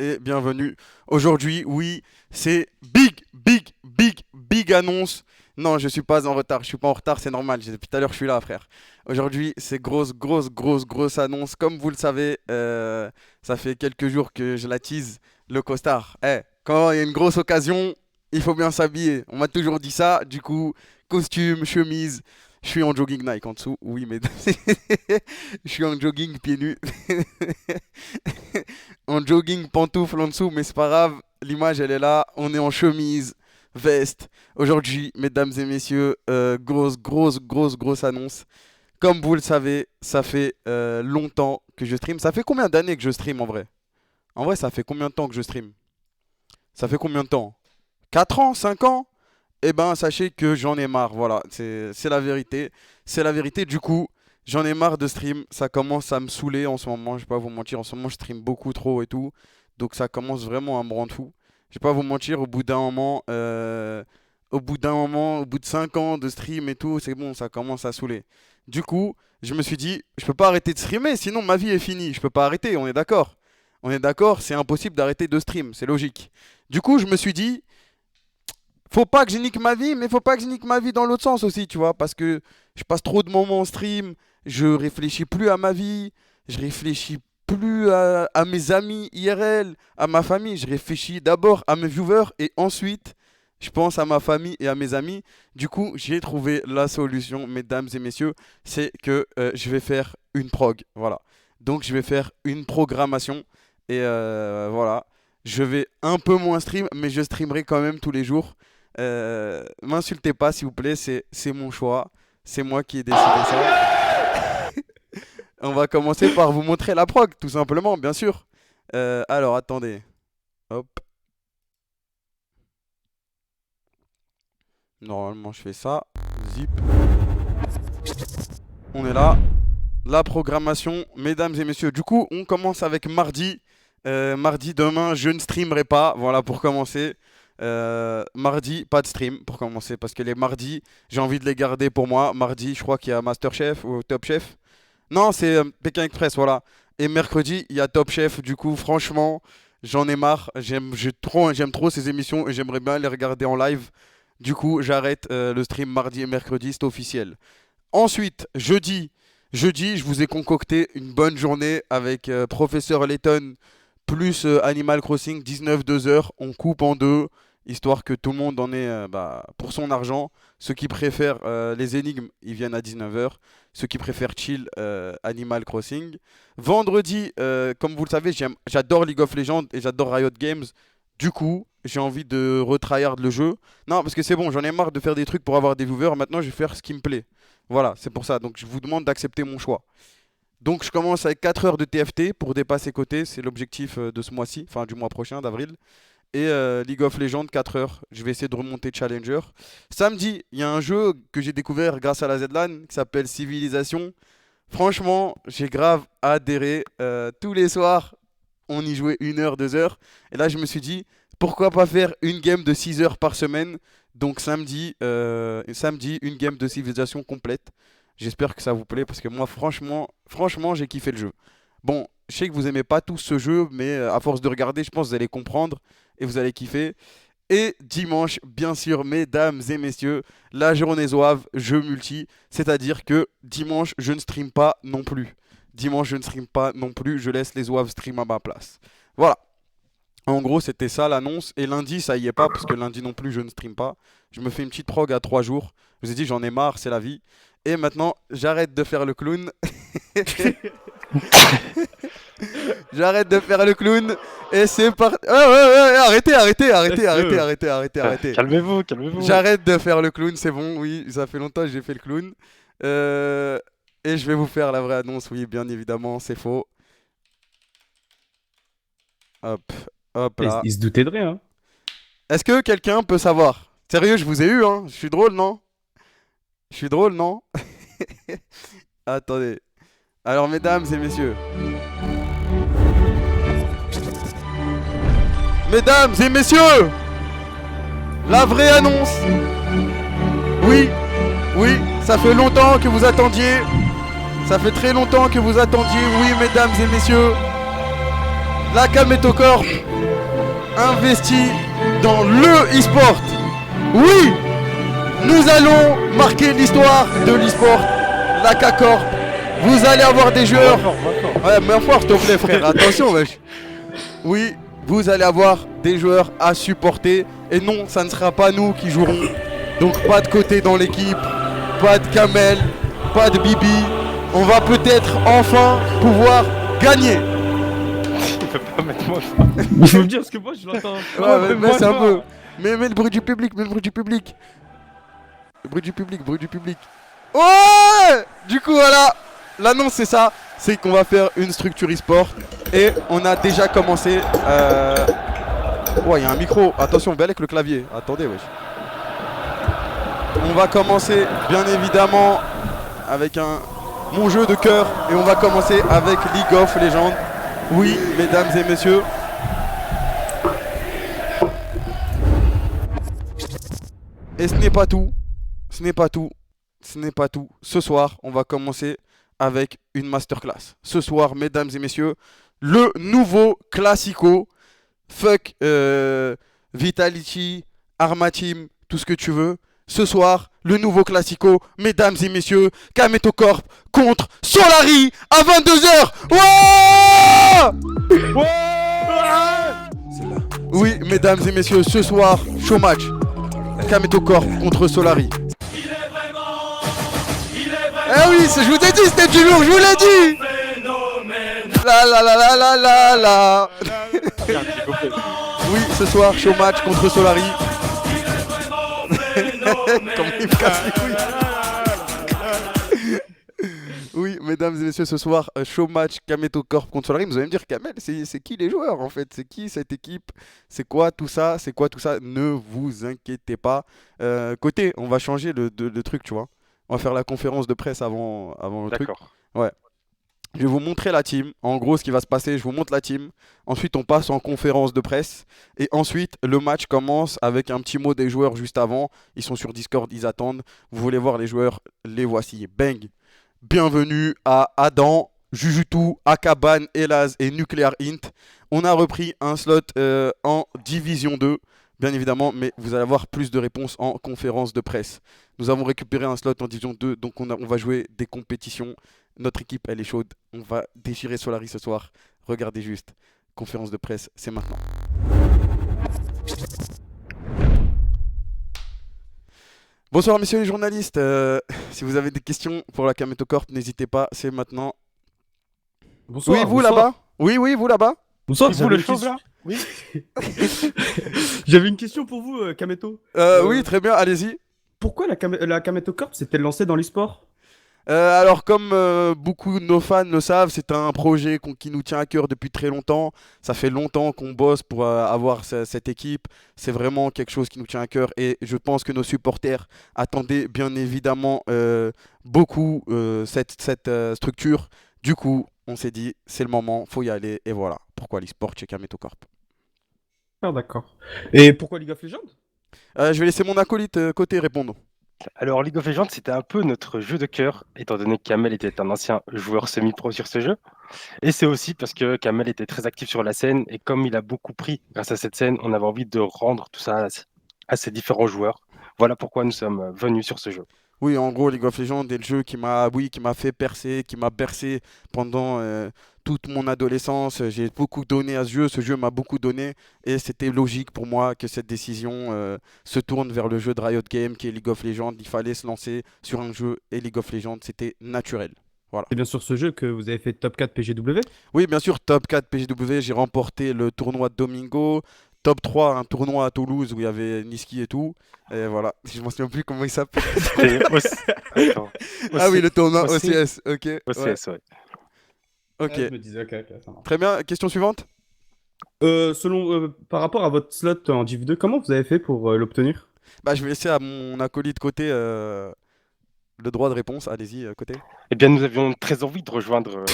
et bienvenue. Aujourd'hui, oui, c'est big annonce. Non, je suis pas en retard, je suis pas en retard, c'est normal. Depuis tout à l'heure, je suis là, frère. Aujourd'hui, c'est grosse annonce. Comme vous le savez, ça fait quelques jours que je la tease, le costard. Quand il y a une grosse occasion, il faut bien s'habiller. On m'a toujours dit ça. Du coup, costume, chemise. Je suis en jogging Nike en dessous. Oui, mais je suis en jogging pieds nus. En jogging pantoufle en dessous, mais c'est pas grave. L'image, elle est là. On est en chemise, veste. Aujourd'hui, mesdames et messieurs, grosse annonce. Comme vous le savez, ça fait longtemps que je stream. Ça fait combien d'années que je stream en vrai? En vrai, ça fait combien de temps que je stream? Ça fait combien de temps? 4 ans? 5 ans? Eh ben, sachez que j'en ai marre. Voilà, c'est la vérité. C'est la vérité. Du coup, j'en ai marre de stream. Ça commence à me saouler en ce moment. Je vais pas vous mentir. En ce moment, je stream beaucoup trop et tout. Donc, ça commence vraiment à me rendre fou. Je vais pas vous mentir. Au bout de 5 ans de stream et tout, c'est bon, ça commence à saouler. Du coup, je me suis dit, je peux pas arrêter de streamer, sinon ma vie est finie. Je peux pas arrêter, on est d'accord. On est d'accord, c'est impossible d'arrêter de stream, c'est logique. Du coup, je me suis dit, faut pas que je nique ma vie, mais faut pas que je nique ma vie dans l'autre sens aussi, tu vois, parce que je passe trop de moments en stream, je réfléchis plus à ma vie, je réfléchis plus à mes amis IRL, à ma famille, je réfléchis d'abord à mes viewers et ensuite je pense à ma famille et à mes amis. Du coup, j'ai trouvé la solution, mesdames et messieurs, c'est que je vais faire une prog, voilà. Donc je vais faire une programmation et voilà. Je vais un peu moins stream, mais je streamerai quand même tous les jours. M'insultez pas, s'il vous plaît, c'est mon choix. C'est moi qui ai décidé ça. On va commencer par vous montrer la prog, tout simplement, bien sûr. Alors, attendez. Hop. Normalement, je fais ça. Zip. On est là. La programmation, mesdames et messieurs. Du coup, on commence avec mardi. Mardi, demain, je ne streamerai pas. Voilà, pour commencer. Mardi, pas de stream pour commencer. Parce que les mardis, j'ai envie de les garder pour moi. Mardi, je crois qu'il y a Masterchef ou Top Chef. Non, c'est Pékin Express, voilà. Et mercredi, il y a Top Chef. Du coup, franchement, j'en ai marre. J'aime trop ces émissions et j'aimerais bien les regarder en live. Du coup, j'arrête le stream mardi et mercredi, c'est officiel. Ensuite, jeudi, je vous ai concocté une bonne journée avec Professeur Layton plus Animal Crossing 19 2 heures. On coupe en deux, histoire que tout le monde en ait pour son argent. Ceux qui préfèrent les énigmes, ils viennent à 19 heures. Ceux qui préfèrent chill, Animal Crossing. Vendredi, comme vous le savez, j'adore League of Legends et j'adore Riot Games. Du coup, j'ai envie de retryhard le jeu. Non, parce que c'est bon, j'en ai marre de faire des trucs pour avoir des viewers. Maintenant, je vais faire ce qui me plaît. Voilà, c'est pour ça. Donc, je vous demande d'accepter mon choix. Donc, je commence avec 4 heures de TFT pour dépasser côté. C'est l'objectif de ce mois-ci, enfin du mois prochain, d'avril. Et League of Legends, 4 heures. Je vais essayer de remonter Challenger. Samedi, il y a un jeu que j'ai découvert grâce à la ZLAN qui s'appelle Civilisation. Franchement, j'ai grave adhéré. Tous les soirs, on y jouait 1 heure, 2 heures. Et là, je me suis dit, pourquoi pas faire une game de 6 heures par semaine. Donc samedi, une game de civilisation complète. J'espère que ça vous plaît parce que moi, franchement, j'ai kiffé le jeu. Bon, je sais que vous aimez pas tous ce jeu, mais à force de regarder, je pense que vous allez comprendre et vous allez kiffer. Et dimanche, bien sûr, mesdames et messieurs, la journée zouave, jeu multi. C'est-à-dire que dimanche, je ne stream pas non plus. Dimanche, je ne stream pas non plus. Je laisse les zouaves stream à ma place. Voilà. En gros, c'était ça l'annonce. Et lundi, ça y est pas, parce que lundi non plus, je ne stream pas. Je me fais une petite prog à 3 jours. Je vous ai dit, j'en ai marre, c'est la vie. Et maintenant, j'arrête de faire le clown. J'arrête de faire le clown. Et c'est parti. Oh, ouais, arrêtez. Calmez-vous. J'arrête de faire le clown, c'est bon, oui, ça fait longtemps que j'ai fait le clown. Euh, Et je vais vous faire la vraie annonce, oui, bien évidemment, c'est faux. Hop, hop là. Il se doutait de rien. Est-ce que quelqu'un peut savoir? Sérieux, je vous ai eu, hein? Je suis drôle, non? Je suis drôle, non? Attendez. Alors, mesdames et messieurs. Mesdames et messieurs! La vraie annonce! Oui, ça fait longtemps que vous attendiez. Ça fait très longtemps que vous attendiez. Oui, mesdames et messieurs. La Kameto Corp investit dans le e-sport. Oui, nous allons marquer l'histoire de l'e-sport. La K-Corp, vous allez avoir des joueurs. Ouais, mais fort, s'il te plaît, frère. Attention, wesh. Oui, vous allez avoir des joueurs à supporter. Et non, ça ne sera pas nous qui jouerons. Donc, pas de côté dans l'équipe, pas de Kamel, pas de Bibi. On va peut-être enfin pouvoir gagner. Il peut pas mettre moi. Il faut me dire parce que moi je l'entends. Ouais, mais c'est un peu. Mais le bruit du public, mets le bruit du public. Le bruit du public, bruit du public. Ouais. Du coup, voilà. L'annonce, c'est ça. C'est qu'on va faire une structure e-sport. Et on a déjà commencé. Ouais, il y a un micro. Attention, bel avec le clavier. Attendez, wesh. On va commencer, bien évidemment, avec mon jeu de cœur. Et on va commencer avec League of Legends. Oui, mesdames et messieurs. Et ce n'est pas tout. Ce n'est pas tout. Ce n'est pas tout. Ce soir, on va commencer avec une masterclass. Ce soir, mesdames et messieurs, le nouveau classico. Fuck Vitality, Arma Team, tout ce que tu veux. Ce soir, le nouveau classico, mesdames et messieurs, Kameto Corp contre Solary à 22h. Ouais. Oui, mesdames et messieurs, ce soir, show match. Kameto Corp contre Solary. Eh oui, je vous ai dit, c'était du lourd, je vous l'ai dit. La la la la la la la. Oui, ce soir, show match contre Solary. Comment il me casse les couilles. Oui, mesdames et messieurs, ce soir, show match Kameto Corp contre Solary. Vous allez me dire, Kamel, c'est qui les joueurs en fait? C'est qui cette équipe? C'est quoi tout ça? C'est quoi tout ça? Ne vous inquiétez pas. Côté, on va changer le truc, tu vois. On va faire la conférence de presse avant le truc. D'accord. Ouais. Je vais vous montrer la team. En gros, ce qui va se passer, je vous montre la team. Ensuite, on passe en conférence de presse. Et ensuite, le match commence avec un petit mot des joueurs juste avant. Ils sont sur Discord, ils attendent. Vous voulez voir les joueurs? Les voici. Bang. Bienvenue à Adam, Jujutu, Akaban, Elaz et Nuclear Int. On a repris un slot en Division 2, bien évidemment, mais vous allez avoir plus de réponses en conférence de presse. Nous avons récupéré un slot en Division 2, donc on va jouer des compétitions. Notre équipe, elle est chaude. On va déchirer Solary ce soir. Regardez juste. Conférence de presse, c'est maintenant. Bonsoir, messieurs les journalistes. Si vous avez des questions pour la Kameto Corp, n'hésitez pas, c'est maintenant. Bonsoir. Oui, vous là-bas? Oui, vous là-bas? Bonsoir, Vous le chauve là? Oui. J'avais une question pour vous, Kameto. Oui, très bien, allez-y. Pourquoi la Kameto Corp s'est-elle lancée dans l'e-sport? Alors, comme beaucoup de nos fans le savent, c'est un projet qui nous tient à cœur depuis très longtemps. Ça fait longtemps qu'on bosse pour avoir cette équipe. C'est vraiment quelque chose qui nous tient à cœur et je pense que nos supporters attendaient bien évidemment beaucoup cette structure. Du coup, on s'est dit, c'est le moment, faut y aller et voilà. Pourquoi l'e-sport chez Kameto Corp. Ah, d'accord. Et pourquoi League of Legends? Je vais laisser mon acolyte côté répondre. Alors, League of Legends, c'était un peu notre jeu de cœur, étant donné que Kamel était un ancien joueur semi-pro sur ce jeu. Et c'est aussi parce que Kamel était très actif sur la scène, et comme il a beaucoup pris grâce à cette scène, on avait envie de rendre tout ça à ses différents joueurs. Voilà pourquoi nous sommes venus sur ce jeu. Oui, en gros, League of Legends est le jeu qui m'a fait percer, qui m'a bercé pendant toute mon adolescence. J'ai beaucoup donné à ce jeu. Ce jeu m'a beaucoup donné et c'était logique pour moi que cette décision se tourne vers le jeu de Riot Games qui est League of Legends. Il fallait se lancer sur un jeu et League of Legends, c'était naturel. Voilà. C'est bien sur ce jeu que vous avez fait top 4 PGW? Oui, bien sûr, top 4 PGW. J'ai remporté le tournoi de Domingo. Top 3, un tournoi à Toulouse où il y avait Niski et tout. Et voilà, je ne me souviens plus comment il s'appelle. Ah oui, le tournoi OCS, ok. OCS, ouais. Ok. Ah, je me disais, ok, ça marche. Très bien, question suivante. Par rapport à votre slot en Div 2, comment vous avez fait pour l'obtenir? Bah, je vais laisser à mon acolyte côté le droit de réponse. Allez-y, côté. Eh bien, nous avions très envie de rejoindre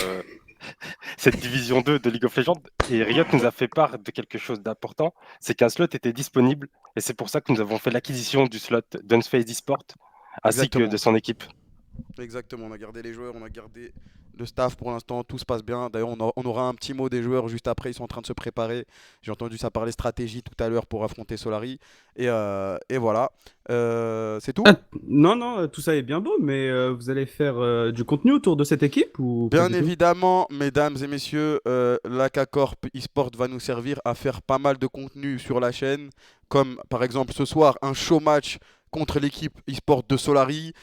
cette division 2 de League of Legends et Riot nous a fait part de quelque chose d'important, c'est qu'un slot était disponible et c'est pour ça que nous avons fait l'acquisition du slot d'Unsphase Esport ainsi Exactement. que de son équipe. Exactement, on a gardé les joueurs, on a gardé le staff pour l'instant, tout se passe bien. D'ailleurs, on aura un petit mot des joueurs juste après, ils sont en train de se préparer. J'ai entendu ça parler stratégie tout à l'heure pour affronter Solari. Et voilà. C'est tout? Ah, non, non, tout ça est bien beau, mais vous allez faire du contenu autour de cette équipe ou pas Bien du tout? évidemment, mesdames et messieurs, l'AK Corp eSport va nous servir à faire pas mal de contenu sur la chaîne, comme par exemple ce soir un show match contre l'équipe eSport de Solari.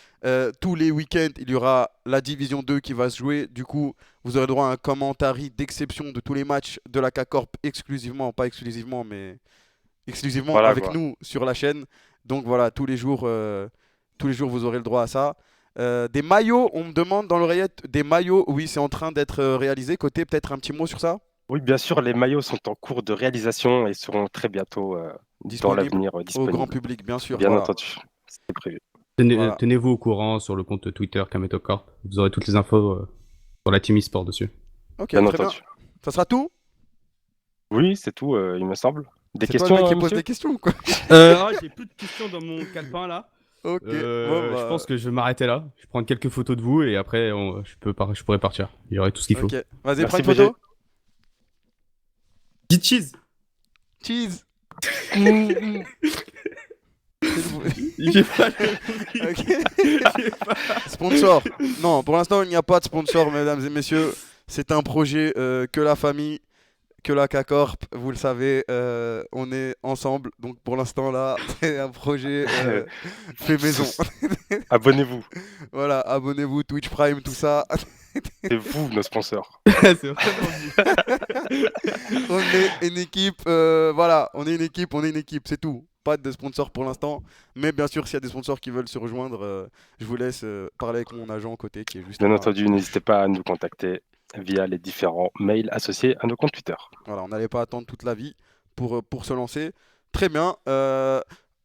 Tous les week-ends, il y aura la Division 2 qui va se jouer. Du coup, vous aurez droit à un commentaire d'exception de tous les matchs de l'AK Corp exclusivement, pas exclusivement, mais exclusivement Voilà avec quoi. nous sur la chaîne. Donc voilà, tous les jours vous aurez le droit à ça. Des maillots, on me demande dans l'oreillette, des maillots, oui, c'est en train d'être réalisé. Côté, peut-être un petit mot sur ça? Oui, bien sûr, les maillots sont en cours de réalisation et seront très bientôt dans Disponible l'avenir au grand disponibles. public, bien sûr. Bien Voilà. entendu, c'est prévu. Voilà. Tenez-vous au courant sur le compte Twitter Kameto Corp. Vous aurez toutes les infos sur la team e-sport dessus. Ok, Bien très bien. entendu. Ça sera tout? Oui, c'est tout, il me semble. Des C'est toi le questions, mec qui pose monsieur? des questions ou quoi? J'ai plus de questions dans mon calepin là. Ok, bon Je bah. pense que je vais m'arrêter là. Je vais prendre quelques photos de vous et après je pourrai partir. Il y aurait tout ce qu'il faut. Ok, vas-y, prends Merci, une BG. photo. Petite cheese. Cheese. J'ai pas le Ok. Sponsor. Non, pour l'instant, il n'y a pas de sponsor, mesdames et messieurs. C'est un projet que la famille, que la K-Corp, vous le savez, on est ensemble. Donc pour l'instant, là, c'est un projet fait maison. Abonnez-vous, Voilà, abonnez-vous, Twitch Prime, tout ça. c'est vous nos sponsors. C'est vraiment vous. On est une équipe, voilà, on est une équipe, c'est tout. Pas de sponsor pour l'instant, mais bien sûr, s'il y a des sponsors qui veulent se rejoindre, je vous laisse parler avec mon agent côté qui est juste Bien là. entendu, n'hésitez pas à nous contacter via les différents mails associés à nos comptes Twitter. Voilà, on n'allait pas attendre toute la vie pour se lancer. Très bien.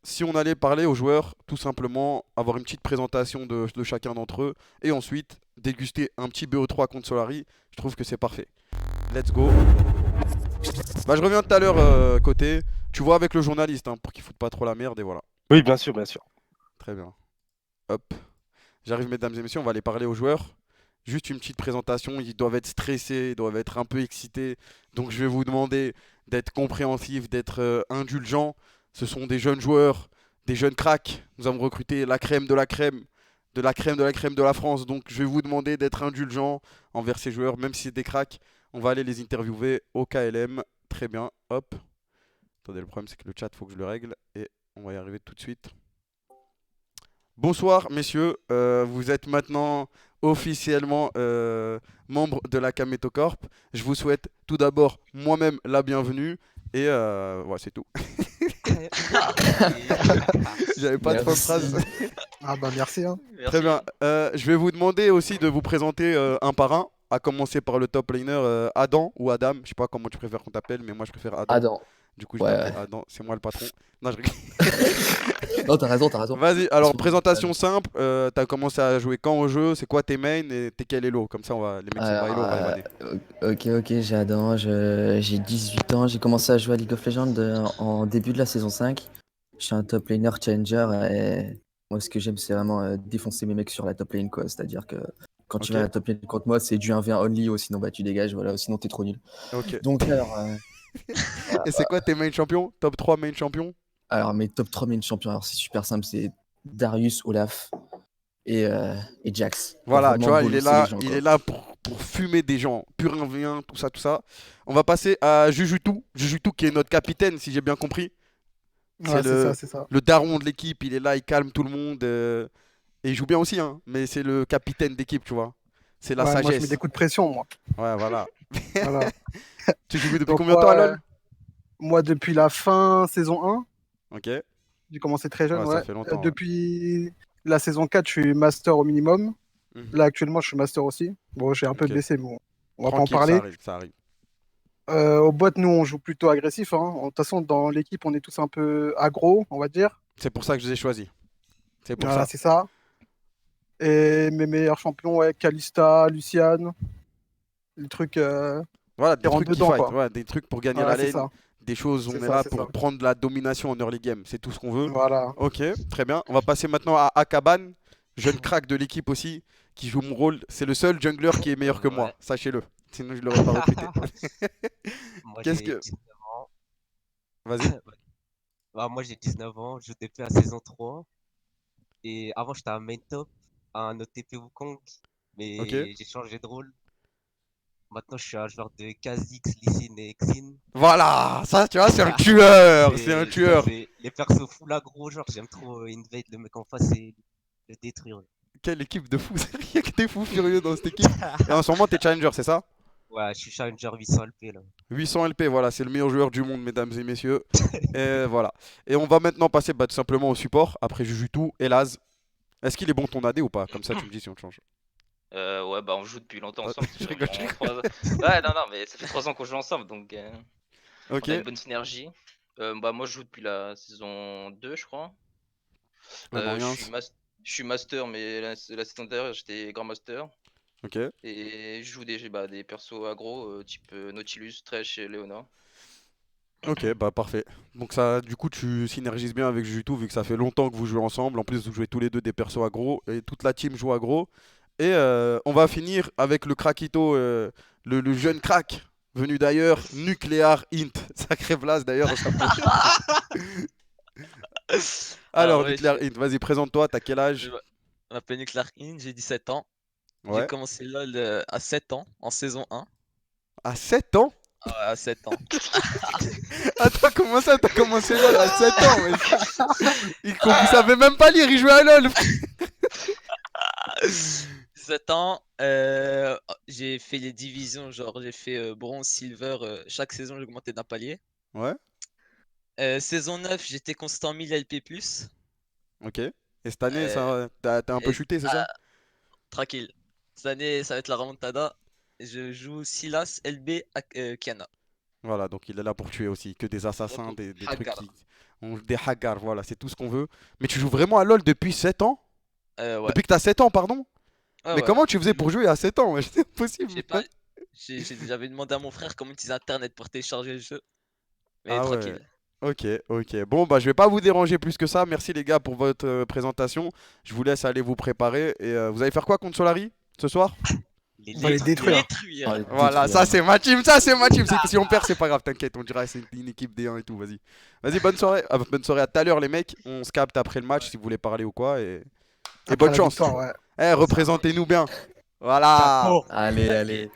Si on allait parler aux joueurs, tout simplement, avoir une petite présentation de chacun d'entre eux, et ensuite déguster un petit BO3 contre Solari, je trouve que c'est parfait. Let's go. Bah, je reviens tout à l'heure côté. Tu vois avec le journaliste hein, pour qu'il foute pas trop la merde et voilà. Oui, bien sûr, bien sûr. Très bien. Hop. J'arrive mesdames et messieurs, on va aller parler aux joueurs. Juste une petite présentation, ils doivent être stressés, ils doivent être un peu excités. Donc je vais vous demander d'être compréhensif, d'être indulgent. Ce sont des jeunes joueurs, des jeunes cracks. Nous avons recruté la crème de la crème, de la crème de la crème de la France. Donc je vais vous demander d'être indulgent envers ces joueurs, même si c'est des cracks. On va aller les interviewer au KLM. Très bien, hop. Attendez, le problème c'est que le chat, il faut que je le règle. Et on va y arriver tout de suite. Bonsoir messieurs, vous êtes maintenant officiellement membre de la Kameto Corp. Je vous souhaite tout d'abord moi-même la bienvenue et voilà, c'est tout. J'avais pas de fin de phrase. Ah bah merci. Hein. Très bien. Je vais vous demander aussi de vous présenter un par un, à commencer par le top laner Adam ou Adam. Je sais pas comment tu préfères qu'on t'appelle, mais moi je préfère Adam. Adam. Du coup, je Ouais, vais appeler ouais. Adam. C'est moi le patron. Non, je rigole. Non, t'as raison, t'as raison. Vas-y, alors Parce que- présentation simple, t'as commencé à jouer quand au jeu, c'est quoi tes mains et t'es quel elo? Comme ça, les mecs sont Alors, pas elo, on va les vanner. ok, j'ai Adam, j'ai 18 ans, j'ai commencé à jouer à League of Legends en début de la saison 5. Je suis un top laner challenger et moi ce que j'aime c'est vraiment défoncer mes mecs sur la top lane quoi. C'est-à-dire que quand tu Ok. vas à la top lane contre moi c'est du 1v1 only ou sinon bah tu dégages, voilà, sinon t'es trop nul. Ok. Donc Et c'est quoi tes main champions? Top 3 main champions? alors mes top 3 main champions, alors c'est super simple, c'est Darius, Olaf et Jax. Pour Voilà, tu vraiment vois, bolosser les gens, il quoi. est là pour fumer des gens, pur 1v1, tout ça, tout ça. On va passer à Jujutu. Jujutu qui est notre capitaine, si j'ai bien compris. C'est Ouais, c'est le, ça, c'est ça. le daron de l'équipe, il est là, il calme tout le monde. Et il joue bien aussi, hein, mais c'est le capitaine d'équipe, tu vois. C'est la Ouais, moi je mets sagesse. des coups de pression, moi. Ouais, voilà. Voilà. Tu joues depuis Donc combien de temps à moi, LoL? moi depuis la fin saison 1, Ok, j'ai commencé très jeune, ouais, ouais. ça fait longtemps. Ouais. Depuis la saison 4, je suis master au minimum. Mhm. Là actuellement je suis master aussi. Bon, j'ai un peu Ok. baissé, mais bon, on va pas en Tranquille, ça parler. arrive, ça arrive. Au bot, nous on joue plutôt agressif. Hein. De toute façon, dans l'équipe, on est tous un peu aggro, on va dire. C'est pour ça que je les ai choisis. C'est pour Voilà, ça. c'est ça. Et mes meilleurs champions, ouais, Kalista, Luciane, les trucs Voilà, qui des rentrent trucs qui dedans, fight, quoi. ouais, des trucs pour gagner Voilà, la c'est lane, ça. des choses, on C'est est ça, là c'est pour ça. prendre la domination en early game, c'est tout ce qu'on veut. Voilà. Ok, très bien. On va passer maintenant à Akaban, jeune crack de l'équipe aussi, qui joue mon rôle. C'est le seul jungler qui est meilleur que moi, Ouais. sachez-le. Sinon, je l'aurais pas recruté. Moi, Qu'est-ce j'ai que. 19 ans. Vas-y. Bah, moi, j'ai 19 ans. Je joue depuis la saison 3. Et avant, j'étais un main top, un OTP Wukong. Ok. Mais j'ai changé de rôle. Maintenant, je suis un joueur de Kha'Zix, Lee Sin et Xin. Voilà, ça, tu vois, c'est un tueur. C'est un Et ça, tueur. c'est les persos full aggro. Genre, j'aime trop invade le mec en face et le détruire. Quelle équipe de fous. Il y a que des fous furieux dans cette équipe. Et en ce moment, t'es challenger, c'est ça? Ouais, je suis challenger 800 LP là. 800 LP, voilà, c'est le meilleur joueur du monde, mesdames et messieurs. Et voilà. Et on va maintenant passer tout simplement au support. Après Jujutu et Laz. Est-ce qu'il est bon ton AD ou pas? Comme ça, tu me dis si on change. Ouais, bah on joue depuis longtemps ensemble. Ça Je fait rigole, environ 3 ans. Ouais, non, non, mais ça fait 3 ans qu'on joue ensemble, donc Ok. on a une bonne synergie. Bah moi je joue depuis la saison 2, je crois. Vraiment Je rien. suis je suis master, mais la saison dernière j'étais grand master. Ok. Et je joue des persos aggro, type Nautilus, Thresh et Leona. Ok, bah parfait. Donc ça, du coup, tu synergises bien avec Jujutu vu que ça fait longtemps que vous jouez ensemble. En plus, vous jouez tous les deux des persos aggro et toute la team joue aggro. Et on va finir avec le craquito, le jeune crack venu d'ailleurs, Nuclear Int. Sacré blast d'ailleurs. Alors Alors, ouais, Nuclear Int, vas-y, présente-toi, t'as quel je âge? m'appelle Nick Larkin, j'ai 17 ans. J'ai Ouais. commencé LoL à 7 ans, en saison 1. À 7 ans? Ah ouais, à 7 ans. Attends, comment ça, t'as commencé LOL à 7 ans? Il savait même pas lire, il jouait à LOL. 7 ans, j'ai fait les divisions, genre j'ai fait bronze, silver, chaque saison j'ai augmenté d'un palier. Ouais, Saison 9, j'étais constant 1000 LP+. ok. Et cette année, Euh, t'as un peu et- chuté, c'est ça? ah, tranquille. Cette année, ça va être la remontada. Je joue Silas, LB, Kiana. Voilà, donc il est là pour tuer aussi. Que des assassins, Surtout, des trucs Hagar. qui. Des haggars, voilà, c'est tout ce qu'on veut. Mais tu joues vraiment à LOL depuis 7 ans? Ouais. Depuis que t'as 7 ans, pardon? Ouais, Mais ouais. comment tu faisais pour jouer à 7 ans? wesh, c'est Je sais impossible. pas. J'avais demandé à mon frère comment utiliser internet pour télécharger le jeu. Mais Ah ouais. tranquille. Ok, ok. Bon, bah je vais pas vous déranger plus que ça. Merci les gars pour votre présentation. Je vous laisse aller vous préparer. Et vous allez faire quoi contre Solari ce soir? Les On va les lettres. détruire. Détruire. Ah, Voilà, détruire. ça c'est ma team, ça c'est ma team. Si on perd, c'est pas grave, t'inquiète, on dira c'est une équipe D1 et tout, vas-y. Vas-y, bonne soirée. Bonne soirée à tout à l'heure les mecs. On se capte après le match si vous voulez parler ou quoi. Et Après bonne la chance. victoire, ouais. Eh, représentez-nous bien. Voilà. Chapeau. Allez, allez.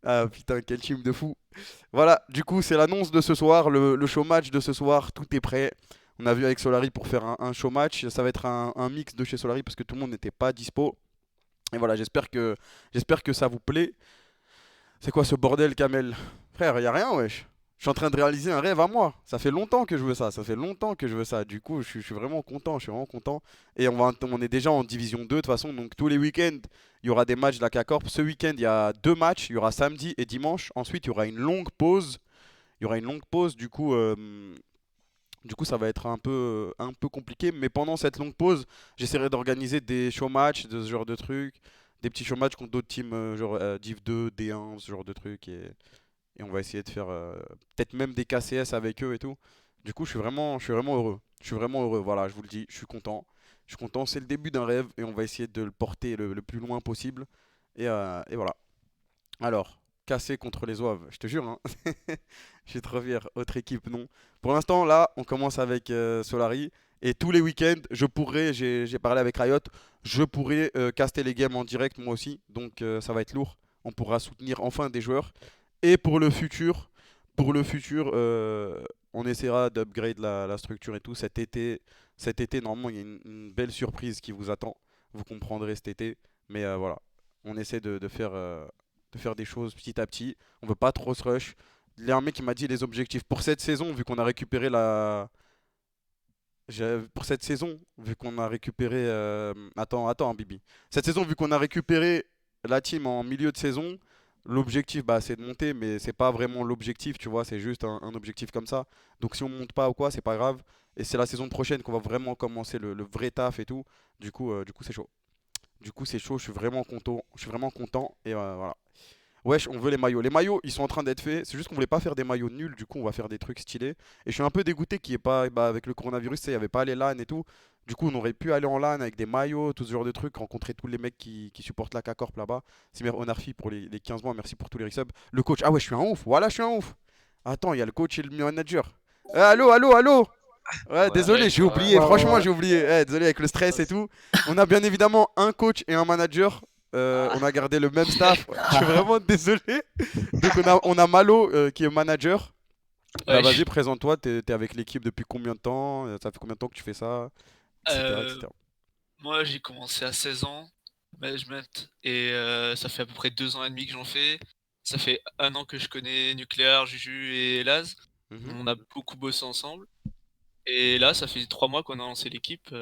Ah putain, quel team de fou. Voilà, du coup, c'est l'annonce de ce soir, le show match de ce soir. Tout est prêt. On a vu avec Solari pour faire un show match. Ça va être un mix de chez Solari parce que tout le monde n'était pas dispo. Et voilà, j'espère que ça vous plaît. C'est quoi ce bordel, Kamel? Frère, y a rien, wesh. Je suis en train de réaliser un rêve à moi. Ça fait longtemps que je veux ça. Ça fait longtemps que je veux ça. Du coup, je suis vraiment content. Je suis vraiment content. Et on est déjà en division 2 de toute façon. Donc tous les week-ends, il y aura des matchs de la K-Corp. Ce week-end, il y a 2 matchs. Il y aura samedi et dimanche. Ensuite, il y aura une longue pause. Il y aura une longue pause. Du coup, ça va être un peu compliqué. Mais pendant cette longue pause, j'essaierai d'organiser des show matchs, de ce genre de trucs. Des petits show matchs contre d'autres teams, genre Div 2, D1, ce genre de trucs. Et on va essayer de faire peut-être même des KCS avec eux et tout. Du coup, je suis vraiment heureux. Je suis vraiment heureux, voilà, je vous le dis, je suis content. Je suis content, c'est le début d'un rêve et on va essayer de le porter le plus loin possible. Et voilà. Alors, cassé contre les Zouaves, je te jure, hein. Je suis trop fier. Autre équipe, non. Pour l'instant, là, on commence avec Solari. Et tous les week-ends, j'ai parlé avec Riot, je pourrais caster les games en direct moi aussi. Donc ça va être lourd. On pourra soutenir enfin des joueurs. Et pour le futur, on essaiera d'upgrade la structure et tout. Cet été, normalement, il y a une belle surprise qui vous attend. Vous comprendrez cet été. Mais voilà, on essaie de faire des choses petit à petit. On veut pas trop se rush. Il y a un mec qui m'a dit les objectifs pour cette saison, vu qu'on a récupéré la. Pour cette saison, vu qu'on a récupéré. Attends, Bibi. Cette saison, vu qu'on a récupéré la team en milieu de saison, l'objectif, bah, c'est de monter, mais c'est pas vraiment l'objectif, tu vois, c'est juste un objectif comme ça. Donc si on monte pas ou quoi, c'est pas grave. Et c'est la saison prochaine qu'on va vraiment commencer le vrai taf et tout. Du coup, c'est chaud. Du coup, c'est chaud, je suis vraiment content. Je suis vraiment content. Et voilà. wesh, on veut les maillots. Les maillots, ils sont en train d'être faits. C'est juste qu'on voulait pas faire des maillots nuls. Du coup, on va faire des trucs stylés. Et je suis un peu dégoûté qu'il n'y ait pas, bah, avec le coronavirus, tu sais, il n'y avait pas les LAN et tout. Du coup, on aurait pu aller en LAN avec des maillots, tout ce genre de trucs, rencontrer tous les mecs qui supportent la K-Corp là-bas. Simer Onarfi pour les 15 mois, merci pour tous les resubs. Le coach, ah ouais, je suis un ouf. Voilà, je suis un ouf. Attends, il y a le coach et le manager. Allô, allô, allô. Ouais, désolé, j'ai oublié. Franchement, j'ai oublié. Désolé avec le stress et tout. On a bien évidemment un coach et un manager. On a gardé le même staff. Je suis vraiment désolé. Donc on a Malo qui est manager. Bah, vas-y, présente-toi. T'es avec l'équipe depuis combien de temps? Ça fait combien de temps que tu fais ça? Etc., etc. Moi, j'ai commencé à 16 ans, management, et ça fait à peu près 2 ans et demi que j'en fais. Ça fait 1 an que je connais Nucléaire, Juju et Laz. On a beaucoup bossé ensemble. Et là, ça fait 3 mois qu'on a lancé l'équipe.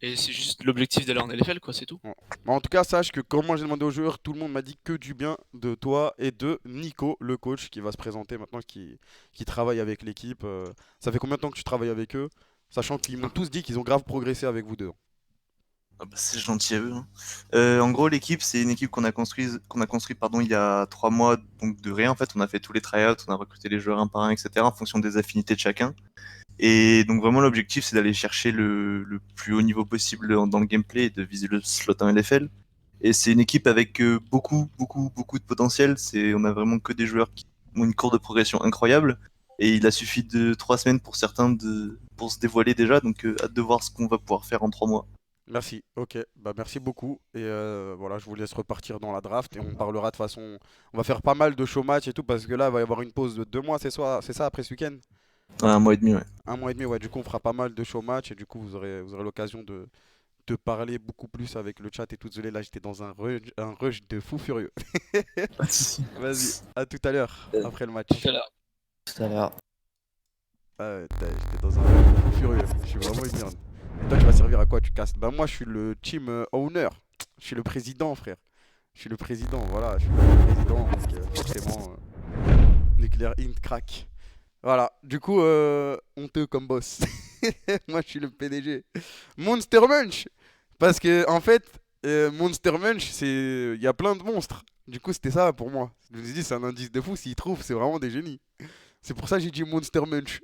Et c'est juste l'objectif d'aller en LFL, quoi, c'est tout. Bon. Bah, en tout cas, sache que quand moi j'ai demandé aux joueurs, tout le monde m'a dit que du bien de toi et de Nico, le coach, qui va se présenter maintenant, qui travaille avec l'équipe. Ça fait combien de temps que tu travailles avec eux? Sachant qu'ils m'ont tous dit qu'ils ont grave progressé avec vous deux. Ah bah, c'est gentil à eux, hein. En gros, l'équipe, c'est une équipe qu'on a construit pardon, il y a 3 mois, donc de rien. En fait, on a fait tous les tryouts, on a recruté les joueurs un par un, etc., en fonction des affinités de chacun. Et donc vraiment, l'objectif, c'est d'aller chercher le plus haut niveau possible dans le gameplay et de viser le slot en LFL. Et c'est une équipe avec beaucoup de potentiel. On a vraiment que des joueurs qui ont une courbe de progression incroyable. Et il a suffi de 3 semaines pour certains pour se dévoiler déjà. Donc hâte de voir ce qu'on va pouvoir faire en 3 mois. Merci, ok, bah merci beaucoup. Et voilà, je vous laisse repartir dans la draft et on parlera de façon. On va faire pas mal de show match et tout parce que là, il va y avoir une pause de 2 mois, c'est ça après ce week-end? Ouais, 1 mois et demi, ouais. 1 mois et demi, ouais. Du coup, on fera pas mal de show match et du coup, vous aurez l'occasion de parler beaucoup plus avec le chat et tout. Désolé, là, j'étais dans un rush de fou furieux. Vas-y, à tout à l'heure après le match. Tout à l'heure. Tout à l'heure. Ah ouais, j'étais dans un rush de fou furieux. Je suis vraiment une merde. Et toi, tu vas servir à quoi? Tu castes? Bah, moi, je suis le team owner. Je suis le président, frère. Je suis le président, voilà. Je suis le président, donc forcément, Nucléaire Int crack. Voilà, du coup, honteux comme boss. Moi, je suis le PDG. Monster Munch. Parce que, en fait, Monster Munch, il y a plein de monstres. Du coup, c'était ça pour moi. Je me suis dit, c'est un indice de fou. S'ils trouvent, c'est vraiment des génies. C'est pour ça que j'ai dit Monster Munch.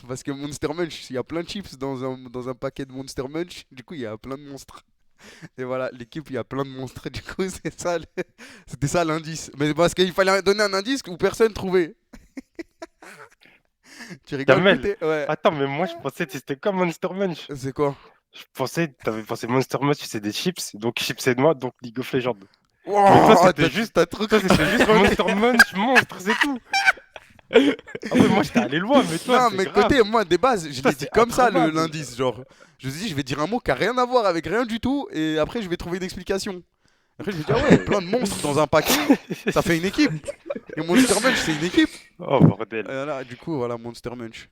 Parce que Monster Munch, il y a plein de chips dans un paquet de Monster Munch. Du coup, il y a plein de monstres. Et voilà, l'équipe, il y a plein de monstres. Du coup, c'était ça l'indice. Mais parce qu'il fallait donner un indice où personne trouvait. Tu rigoles, Kamel, Pété? Ouais. attends, mais moi je pensais que c'était comme Monster Munch. C'est quoi? Je pensais, t'avais pensé Monster Munch, c'est des chips, donc chips et moi, donc League of Legends. Wow, Mais toi, t'as c'était juste, trop toi, c'était juste Monster Munch, monstre, c'est tout. Ah ouais, moi j'étais allé loin, mais toi, Non, c'est mais grave. côté, moi, des bases, je Toi, l'ai dit c'est comme ça, introuvable. l'indice. Genre, je me suis dit, je vais dire un mot qui a rien à voir avec rien du tout. Et après, je vais trouver une explication. Après, je vais dire, ouais, plein de monstres dans un paquet, ça fait une équipe. Et Monster Munch, c'est une équipe. Oh bordel. Voilà, du coup, voilà, Monster Munch.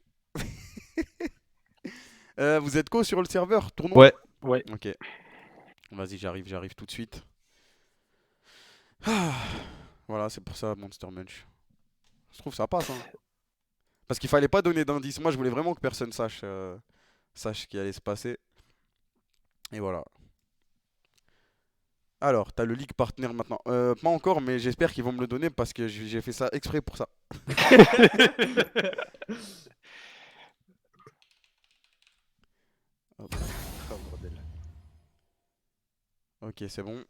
Vous êtes quoi sur le serveur? Tournoi? Ouais. Ouais. Ok. Vas-y, j'arrive tout de suite. Ah, voilà, c'est pour ça, Monster Munch. Je trouve que ça passe, hein. Parce qu'il fallait pas donner d'indice. Moi, je voulais vraiment que personne sache ce qui allait se passer. Et voilà. Alors, t'as le League Partner maintenant. Pas encore, mais j'espère qu'ils vont me le donner parce que j'ai fait ça exprès pour ça. Hop. Oh bordel. Ok, c'est bon.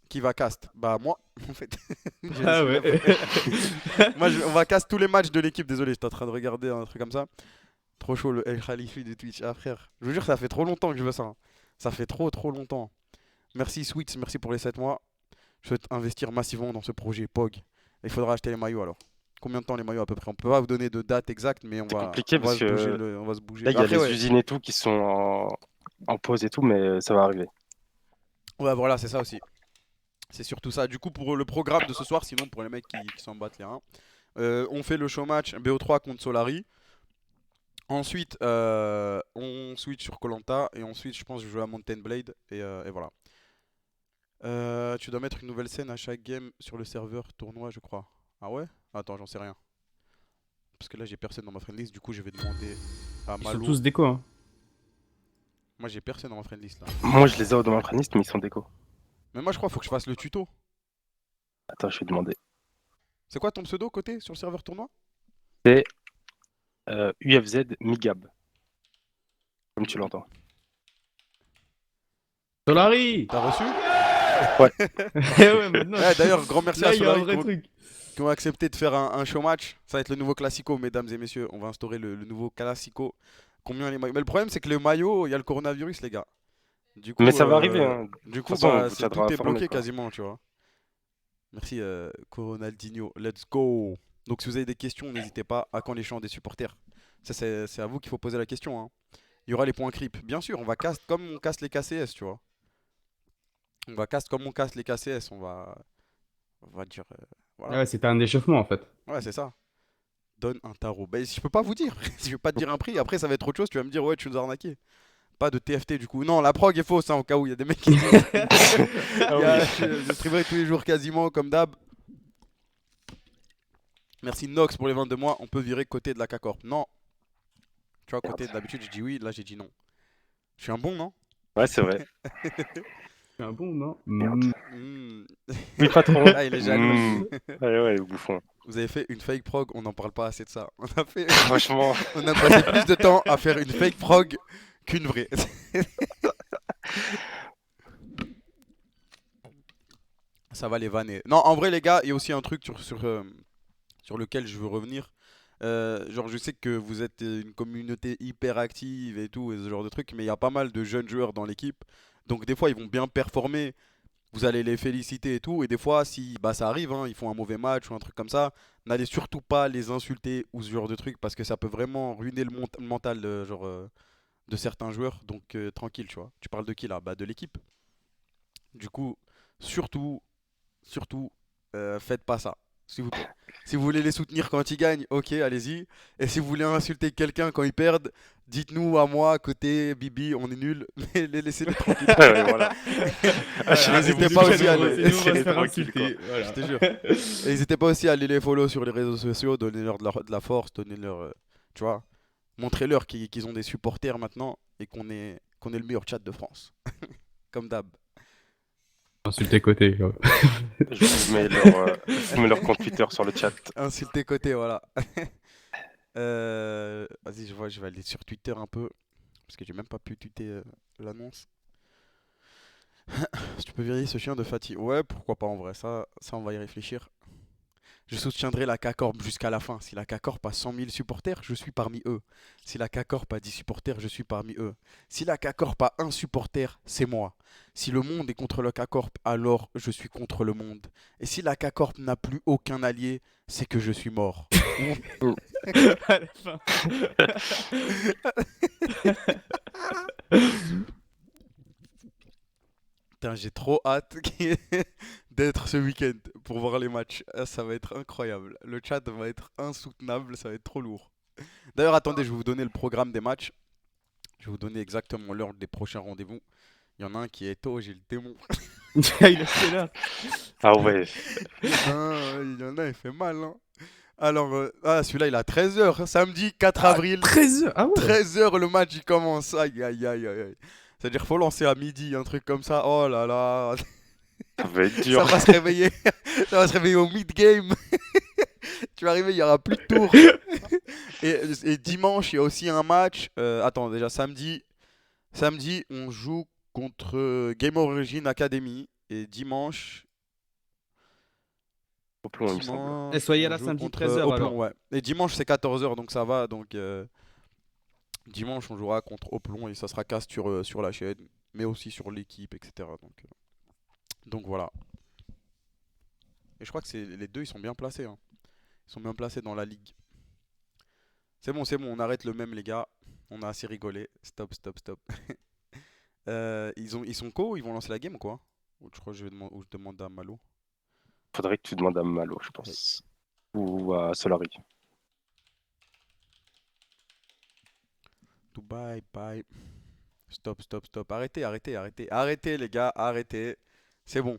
Qui va cast? Bah moi, en fait. J'ai Ah laissé ouais. Moi, on va cast tous les matchs de l'équipe. Désolé, j'étais en train de regarder un truc comme ça. Trop chaud le El Khalifi de Twitch. Ah frère, je vous jure, ça fait trop longtemps que je veux ça, hein. Ça fait trop longtemps. Merci Sweets, merci pour les 7 mois. Je souhaite investir massivement dans ce projet POG. Il faudra acheter les maillots alors. Combien de temps les maillots à peu près? On peut pas vous donner de date exacte, mais on C'est va, compliqué parce que on va se bouger. là, il y a Après, les ouais. usines et tout qui sont en pause et tout, mais ça va arriver. Ouais, voilà, c'est ça aussi. C'est surtout ça. Du coup, pour le programme de ce soir, sinon pour les mecs qui s'en battent les reins, on fait le show match BO3 contre Solari. Ensuite, on switch sur koh et ensuite, je pense que je joue à Mountain Blade et voilà. Tu dois mettre une nouvelle scène à chaque game sur le serveur tournoi, je crois. Ah ouais? Attends, j'en sais rien. Parce que là, j'ai personne dans ma friendlist, du coup, je vais demander à Ils sont Malo. tous déco, hein. Moi, j'ai personne dans ma friendlist là. Moi, je les ai dans ma friendlist, mais ils sont déco. Mais moi, je crois qu'il faut que je fasse le tuto. Attends, je vais demander. C'est quoi ton pseudo côté sur le serveur tournoi? C'est UFZ Migab, comme tu l'entends. Solari. T'as reçu? Ouais. Ouais, maintenant, D'ailleurs, grand merci là, à il y a un Solari vrai truc. qui ont accepté de faire un show match. Ça va être le nouveau Classico, mesdames et messieurs. On va instaurer le nouveau Classico. Combien les maillots? Mais le problème, c'est que le maillot, il y a le coronavirus, les gars. Du coup, Mais ça va arriver. Hein. Du De coup, toute façon, on bah, vous tiendra tout est informé, bloqué quoi. quasiment, tu vois. Merci, Coronaldinho. Let's go. Donc, si vous avez des questions, n'hésitez pas. À quand les chants des supporters? Ça, c'est à vous qu'il faut poser la question, hein. Il y aura les points creep. Bien sûr, on va cast comme on casse les KCS, tu vois. On va cast comme on casse les KCS. On va dire. Voilà. Ouais, c'était un échauffement en fait. Ouais, c'est ça. Donne un tarot. Bah, je peux pas vous dire. Je vais pas te dire un prix. Après, ça va être autre chose. Tu vas me dire, ouais, tu nous as arnaqué. Pas de TFT du coup. Non, la prog est fausse, hein, au cas où il y a des mecs qui disent. Je streamerai tous les jours quasiment, comme d'hab. Merci Nox pour les 22 mois. On peut virer côté de la K-Corp. Non. Tu vois, côté d'habitude, je dis oui. Là, j'ai dit non. Je suis un bon, non? Ouais, c'est vrai. C'est un bon, non? Oui, patron. Ah, il est jaloux. Ouais, bouffon. Vous avez fait une fake prog, on n'en parle pas assez de ça. On a fait. Franchement. On a passé plus de temps à faire une fake prog qu'une vraie. Ça va les vanner. Non, en vrai, les gars, il y a aussi un truc sur lequel je veux revenir. Genre, je sais que vous êtes une communauté hyper active et tout, et ce genre de trucs, mais il y a pas mal de jeunes joueurs dans l'équipe. Donc, des fois, ils vont bien performer. Vous allez les féliciter et tout. Et des fois, si bah, ça arrive, hein, ils font un mauvais match ou un truc comme ça, n'allez surtout pas les insulter ou ce genre de truc parce que ça peut vraiment ruiner le mental de certains joueurs. Donc, tranquille, tu vois. Tu parles de qui là? Bah, de l'équipe. Du coup, surtout, faites pas ça, s'il vous plaît. Si vous voulez les soutenir quand ils gagnent, ok, allez-y. Et si vous voulez insulter quelqu'un quand ils perdent, dites-nous à moi, côté Bibi, on est nuls, mais laissez-les tranquilles. Ouais, voilà. N'hésitez pas aussi à nous, on va aller. se faire insulter. Voilà. Je te jure. Et n'hésitez pas aussi à aller les follow sur les réseaux sociaux, donnez-leur de la force, donnez-leur. Tu vois, montrez-leur qu'ils ont des supporters maintenant et qu'on est le meilleur chat de France. Comme d'hab. Insulter côté. Ouais. Je vous mets leur compte Twitter sur le chat. Insulter côté, voilà. Vas-y, je vais aller sur Twitter un peu. Parce que j'ai même pas pu tweeter l'annonce. Si tu peux vérifier ce chien de Fatih. Ouais, pourquoi pas en vrai. Ça on va y réfléchir. Je soutiendrai la K-Corp jusqu'à la fin. Si la K-Corp a 100 000 supporters, je suis parmi eux. Si la K-Corp a 10 supporters, je suis parmi eux. Si la K-Corp a un supporter, c'est moi. Si le monde est contre le K-Corp, alors je suis contre le monde. Et si la K-Corp n'a plus aucun allié, c'est que je suis mort. À la fin. Putain, j'ai trop hâte d'être ce week-end pour voir les matchs. Ah, ça va être incroyable. Le chat va être insoutenable, ça va être trop lourd. D'ailleurs, attendez, je vais vous donner le programme des matchs. Je vais vous donner exactement l'heure des prochains rendez-vous. Il y en a un qui est tôt, j'ai le démon. Il est quelle heure? Ah ouais. Il y en a, il fait mal. Hein. Alors, celui-là, il a 13h. Samedi 4 Ah, avril. 13h. Ah ouais. 13h, le match, il commence. Aïe, aïe, aïe, aïe, aïe. C'est-à-dire qu'il faut lancer à midi, un truc comme ça. Oh là là. Ça va être dur. Ça va se réveiller. Ça va se réveiller au mid-game. Tu vas arriver, il n'y aura plus de tours. Et dimanche, il y a aussi un match. Attends, déjà samedi, on joue contre Game Origin Academy. Et dimanche. Au plomb, il me semble. Et soyez on là joue samedi contre 13h Oplon, alors. ouais. Et dimanche, c'est 14h, donc ça va. Donc dimanche, on jouera contre Oplon et ça sera cast sur la chaîne, mais aussi sur l'équipe, etc. Donc voilà. Et je crois que les deux, ils sont bien placés. Hein. Ils sont bien placés dans la ligue. C'est bon, on arrête le même, les gars. On a assez rigolé. Stop. Ils sont co, ils vont lancer la game ou quoi? Ou je crois que je demande à Malo. Faudrait que tu demandes à Malo, je pense. Ou à Solari. Dubaï, bye. Stop. Arrêtez, les gars, arrêtez. C'est bon.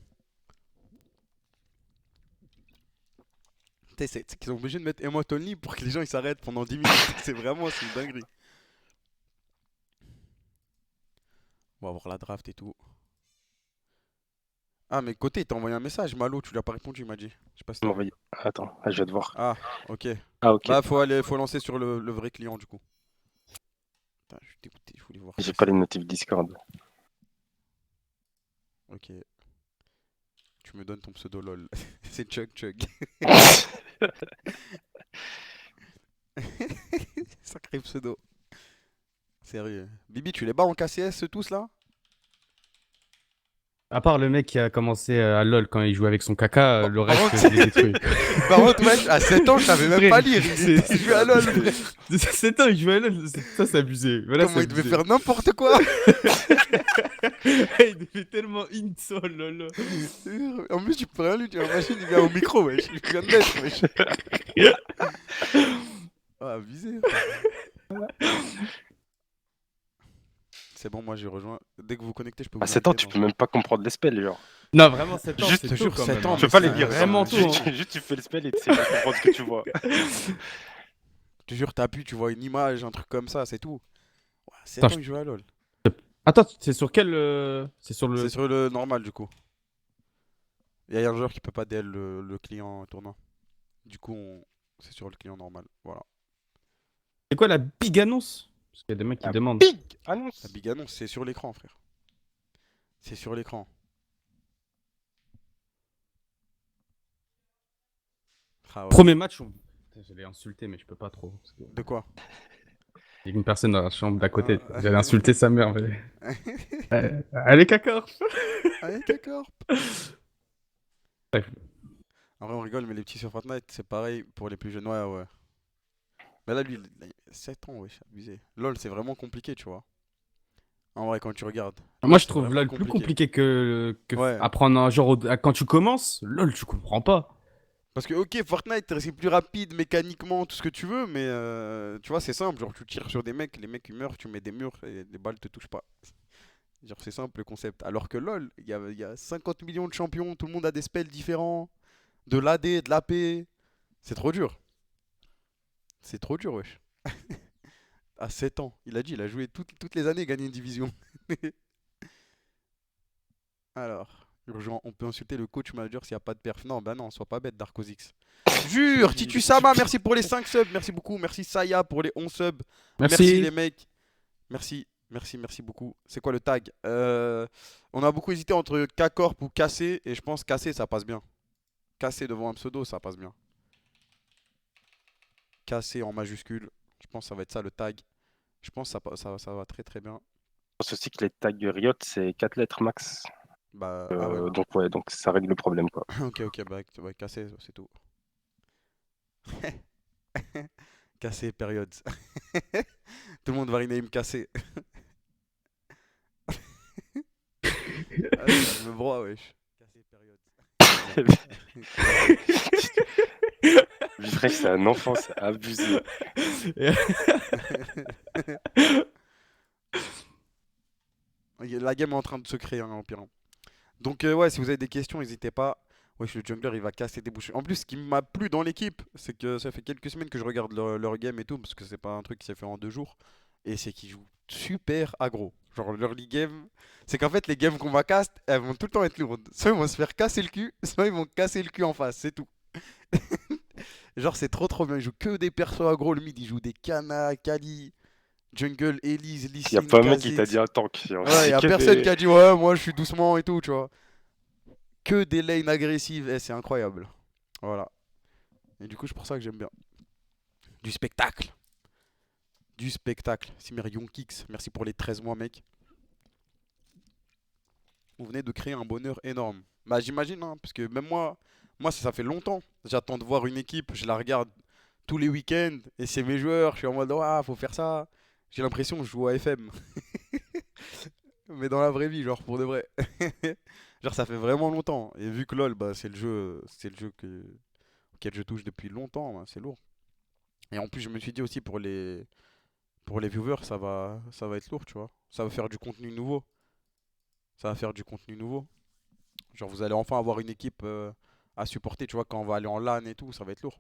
C'est qu'ils sont obligés de mettre emote only pour que les gens ils s'arrêtent pendant 10 minutes. C'est une dinguerie. On va voir la draft et tout. Ah, mais côté, il t'a envoyé un message, Malo, tu lui as pas répondu, il m'a dit. Je sais pas si Il t'as m'a vu. envoyé. Attends, je vais te voir. Ah, ok. Ah, ok. Bah, faut lancer sur le vrai client, du coup. Putain, je suis dégoûté, je voulais voir J'ai qui pas c'est. les notifs Discord. Ok. Tu me donnes ton pseudo lol. C'est Chug Chug. Sacré pseudo. Sérieux. Bibi, tu les bats en KCS tous là? À part le mec qui a commencé à LoL quand il jouait avec son caca, le Par reste, contre, je l'ai détruit. Par contre, wesh, à 7 ans, je savais même Frère, pas lire. Il jouait à LoL, frère. 7 ans, il jouait à LoL. Ça, c'est abusé. Voilà, Comment c'est il devait abusé. faire n'importe quoi. Il devait tellement int sur LoL. En plus, tu peux rien lui dire. La machine, il vient au micro, wesh. Il vient de naître, wesh. Ah, abusé. C'est bon, moi j'ai rejoint. Dès que vous connectez, je peux vous À 7 ans, inviter tu dans- peux même pas comprendre les spells, genre. Non, vraiment, 7 ans, Juste, c'est te tôt jure, quand 7 même, ans, hein. Tu peux pas les c'est lire, vraiment genre. tôt, hein. Juste, tu fais le spell et tu sais pas comprendre ce que tu vois. Je te jure, t'appuies, tu vois une image, un truc comme ça, c'est tout. Ouais, 7 Attends, ans, il joue à LoL. Attends, c'est sur quel. C'est sur le. C'est sur le normal, du coup. Il y a un joueur qui peut pas DL le client tournant. Du coup, c'est sur le client normal. Voilà. C'est quoi la big annonce? Parce qu'il y a des mecs qui La demandent. big annonce. La big annonce, c'est sur l'écran, frère. C'est sur l'écran. Ah ouais. Premier match, putain, j'allais insulter, mais je peux pas trop. Parce que... De quoi? Il y a une personne dans la chambre d'à côté. Ah. J'allais insulter sa mère. Mais... Allez, cacorp. Allez, Cacorp. Bref. En vrai, on rigole, mais les petits sur Fortnite, c'est pareil pour les plus jeunes. Ouais, ouais. Mais là, lui, il a 7 ans, wesh, abusé. LoL, c'est vraiment compliqué, tu vois. En vrai, quand tu regardes. Moi, je c'est trouve vraiment LoL plus compliqué que Ouais. apprendre un genre. Quand tu commences, LoL, tu comprends pas. Parce que, ok, Fortnite, c'est plus rapide mécaniquement, tout ce que tu veux, mais tu vois, c'est simple. Genre, tu tires sur des mecs, les mecs ils meurent, tu mets des murs et les balles te touchent pas. Genre, c'est simple le concept. Alors que LoL, il y a 50 millions de champions, tout le monde a des spells différents, de l'AD, de l'AP. C'est trop dur. C'est trop dur, wesh. À 7 ans, il a dit, il a joué toutes les années, gagné une division. Alors, urgent, on peut insulter le coach manager s'il n'y a pas de perf. Non, bah non, sois pas bête, Darkozix. Jure, Titu Sama, merci pour les 5 subs, merci beaucoup. Merci Saya pour les 11 subs. Merci les mecs. Merci, merci, merci beaucoup. C'est quoi le tag? On a beaucoup hésité entre K-Corp ou Cassé, et je pense Cassé, ça passe bien. Cassé devant un pseudo, ça passe bien. Cassé en majuscule, je pense que ça va être ça le tag. Je pense que ça va très très bien. Je pense aussi que les tags Riot, c'est 4 lettres max. Bah, ah ouais. Donc, ouais, donc ça règle le problème, quoi. Ok, ok, bah, ouais, Cassé, c'est tout. Cassé, période. Tout le monde va rename Cassé. Ah, je me broie, wesh. Cassé, période. Vivray, c'est un enfant, c'est abusé. La game est en train de se créer, hein, Empire. Donc, ouais, si vous avez des questions, n'hésitez pas. Wesh, le jungler, il va casser des bouches. En plus, ce qui m'a plu dans l'équipe, c'est que ça fait quelques semaines que je regarde leur game et tout, parce que c'est pas un truc qui s'est fait en 2 jours. Et c'est qu'ils jouent super aggro. Genre, leur league game, c'est qu'en fait, les games qu'on va cast, elles vont tout le temps être lourdes. Soit ils vont se faire casser le cul, soit ils vont casser le cul en face, c'est tout. Genre, c'est trop trop bien. Ils jouent que des persos aggro. Le mid, ils jouent des Kana, Kali, Jungle, Elise, Lee Il y a Sin, pas un mec qui Kha'Zix. t'a dit un tank. Genre, Ouais, c'est y a que personne des- qui a dit ouais, moi je suis doucement et tout, tu vois. Que des lanes agressives, c'est incroyable. Voilà. Et du coup, c'est pour ça que j'aime bien. Du spectacle. Du spectacle. Simir Yonkix, merci pour les 13 mois, mec. Vous venez de créer un bonheur énorme. Bah, j'imagine, hein, parce que même moi ça fait longtemps. J'attends de voir une équipe, je la regarde tous les week-ends, et c'est mes joueurs, je suis en mode, ah, faut faire ça. J'ai l'impression que je joue à FM. Mais dans la vraie vie, genre pour de vrai. Genre ça fait vraiment longtemps. Et vu que LoL, bah, c'est le jeu auquel je touche depuis longtemps, bah, c'est lourd. Et en plus, je me suis dit aussi pour les viewers, ça va être lourd, tu vois. Ça va faire du contenu nouveau. Ça va faire du contenu nouveau. Genre vous allez enfin avoir une équipe à supporter, tu vois, quand on va aller en LAN et tout, ça va être lourd.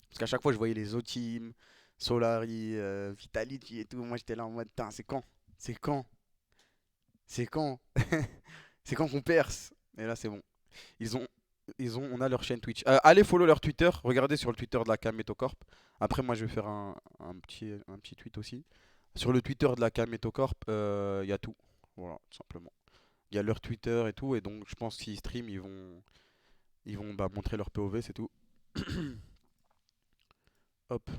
Parce qu'à chaque fois, je voyais les O-Team, Solari, Vitality et tout. Moi, j'étais là en mode, putain, c'est quand? C'est quand? C'est quand? C'est quand qu'on perce? Et là, c'est bon. Ils ont, on a leur chaîne Twitch. Allez follow leur Twitter. Regardez sur le Twitter de la Kameto Corp. Après, moi, je vais faire un petit tweet aussi. Sur le Twitter de la Kameto Corp, il y a tout. Voilà, tout simplement. Il y a leur Twitter et tout. Et donc, je pense que s'ils streament, ils vont montrer leur POV, c'est tout. Hop.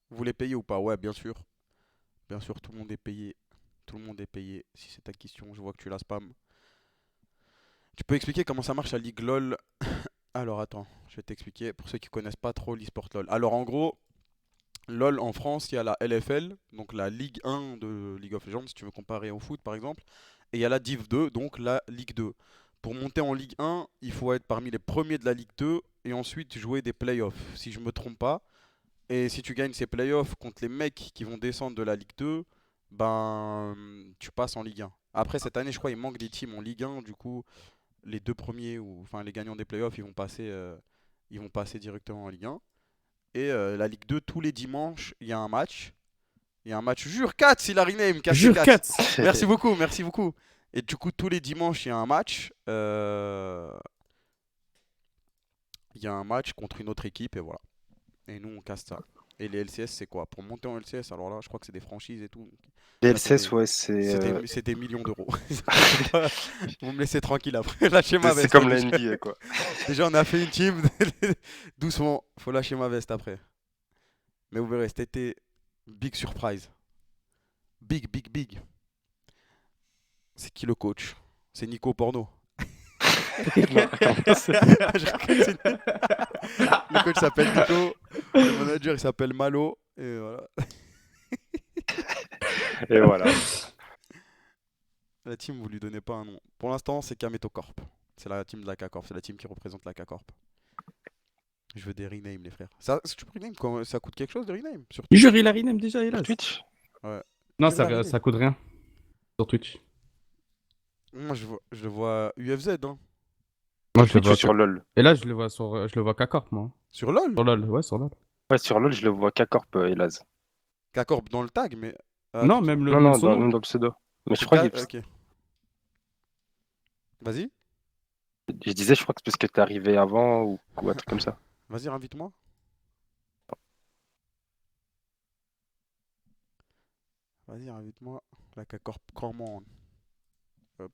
Vous les payez ou pas? Ouais, bien sûr. Bien sûr, tout le monde est payé. Tout le monde est payé. Si c'est ta question, je vois que tu la spam. Tu peux expliquer comment ça marche la Ligue LOL? Alors attends, je vais t'expliquer pour ceux qui connaissent pas trop l'e-sport LOL. Alors en gros, LOL en France, il y a la LFL, donc la Ligue 1 de League of Legends, si tu veux comparer au foot par exemple. Et il y a la Div 2, donc la Ligue 2. Pour monter en Ligue 1, il faut être parmi les premiers de la Ligue 2 et ensuite jouer des playoffs, si je me trompe pas. Et si tu gagnes ces playoffs contre les mecs qui vont descendre de la Ligue 2, ben tu passes en Ligue 1. Après cette année, je crois il manque des teams en Ligue 1, du coup les deux premiers ou enfin les gagnants des playoffs, ils vont passer directement en Ligue 1. Et la Ligue 2 tous les dimanches, il y a un match. Il y a un match Jure 4 si la rename Jure 4. Merci beaucoup, merci beaucoup. Et du coup tous les dimanches, il y a un match il y a un match contre une autre équipe et voilà. Et nous, on casse ça. Et les LCS, c'est quoi? Pour monter en LCS, alors là, je crois que c'est des franchises et tout. Les Là, c'est LCS, ouais, c'est c'est des millions d'euros. Vous me laissez tranquille après. Lâchez ma c'est veste. comme hein, la déjà. NBA, quoi. Déjà, on a fait une team. Doucement. Faut lâcher ma veste après. Mais vous verrez, cet été, big surprise. Big, big, big. C'est qui le coach? C'est Nico Porno. Le coach s'appelle Nico. Le manager, il s'appelle Malo. Et voilà. Et voilà. La team, vous lui donnez pas un nom. Pour l'instant, c'est Kameto Corp. C'est la team de la K-Corp. C'est la team qui représente la K-Corp. Je veux des renames, les frères. Ça, est-ce que tu peux rename quand ça coûte quelque chose de rename? Surtout. Jure, il a rename déjà, hélas. Twitch? Ouais. Non, Même la ça rename. coûte rien. Sur Twitch. Moi, je le vois UFZ. Hein. Moi, je le Twitch vois ou sur LoL? Et là, je le vois sur, je le vois K-Corp, moi. Sur LoL? Sur LoL, ouais, sur LoL. Ouais, sur LoL, je le vois K-Corp, hélas. K-Corp dans le tag, mais. Non, même le Non, même non, son nom. même dans le pseudo. Mais je C'est crois K- que Ok. Vas-y. je disais, je crois que c'est parce que t'es arrivé avant ou un truc comme ça. Vas-y, invite-moi. Vas-y, invite-moi. La K-Corp Cormand. Hop.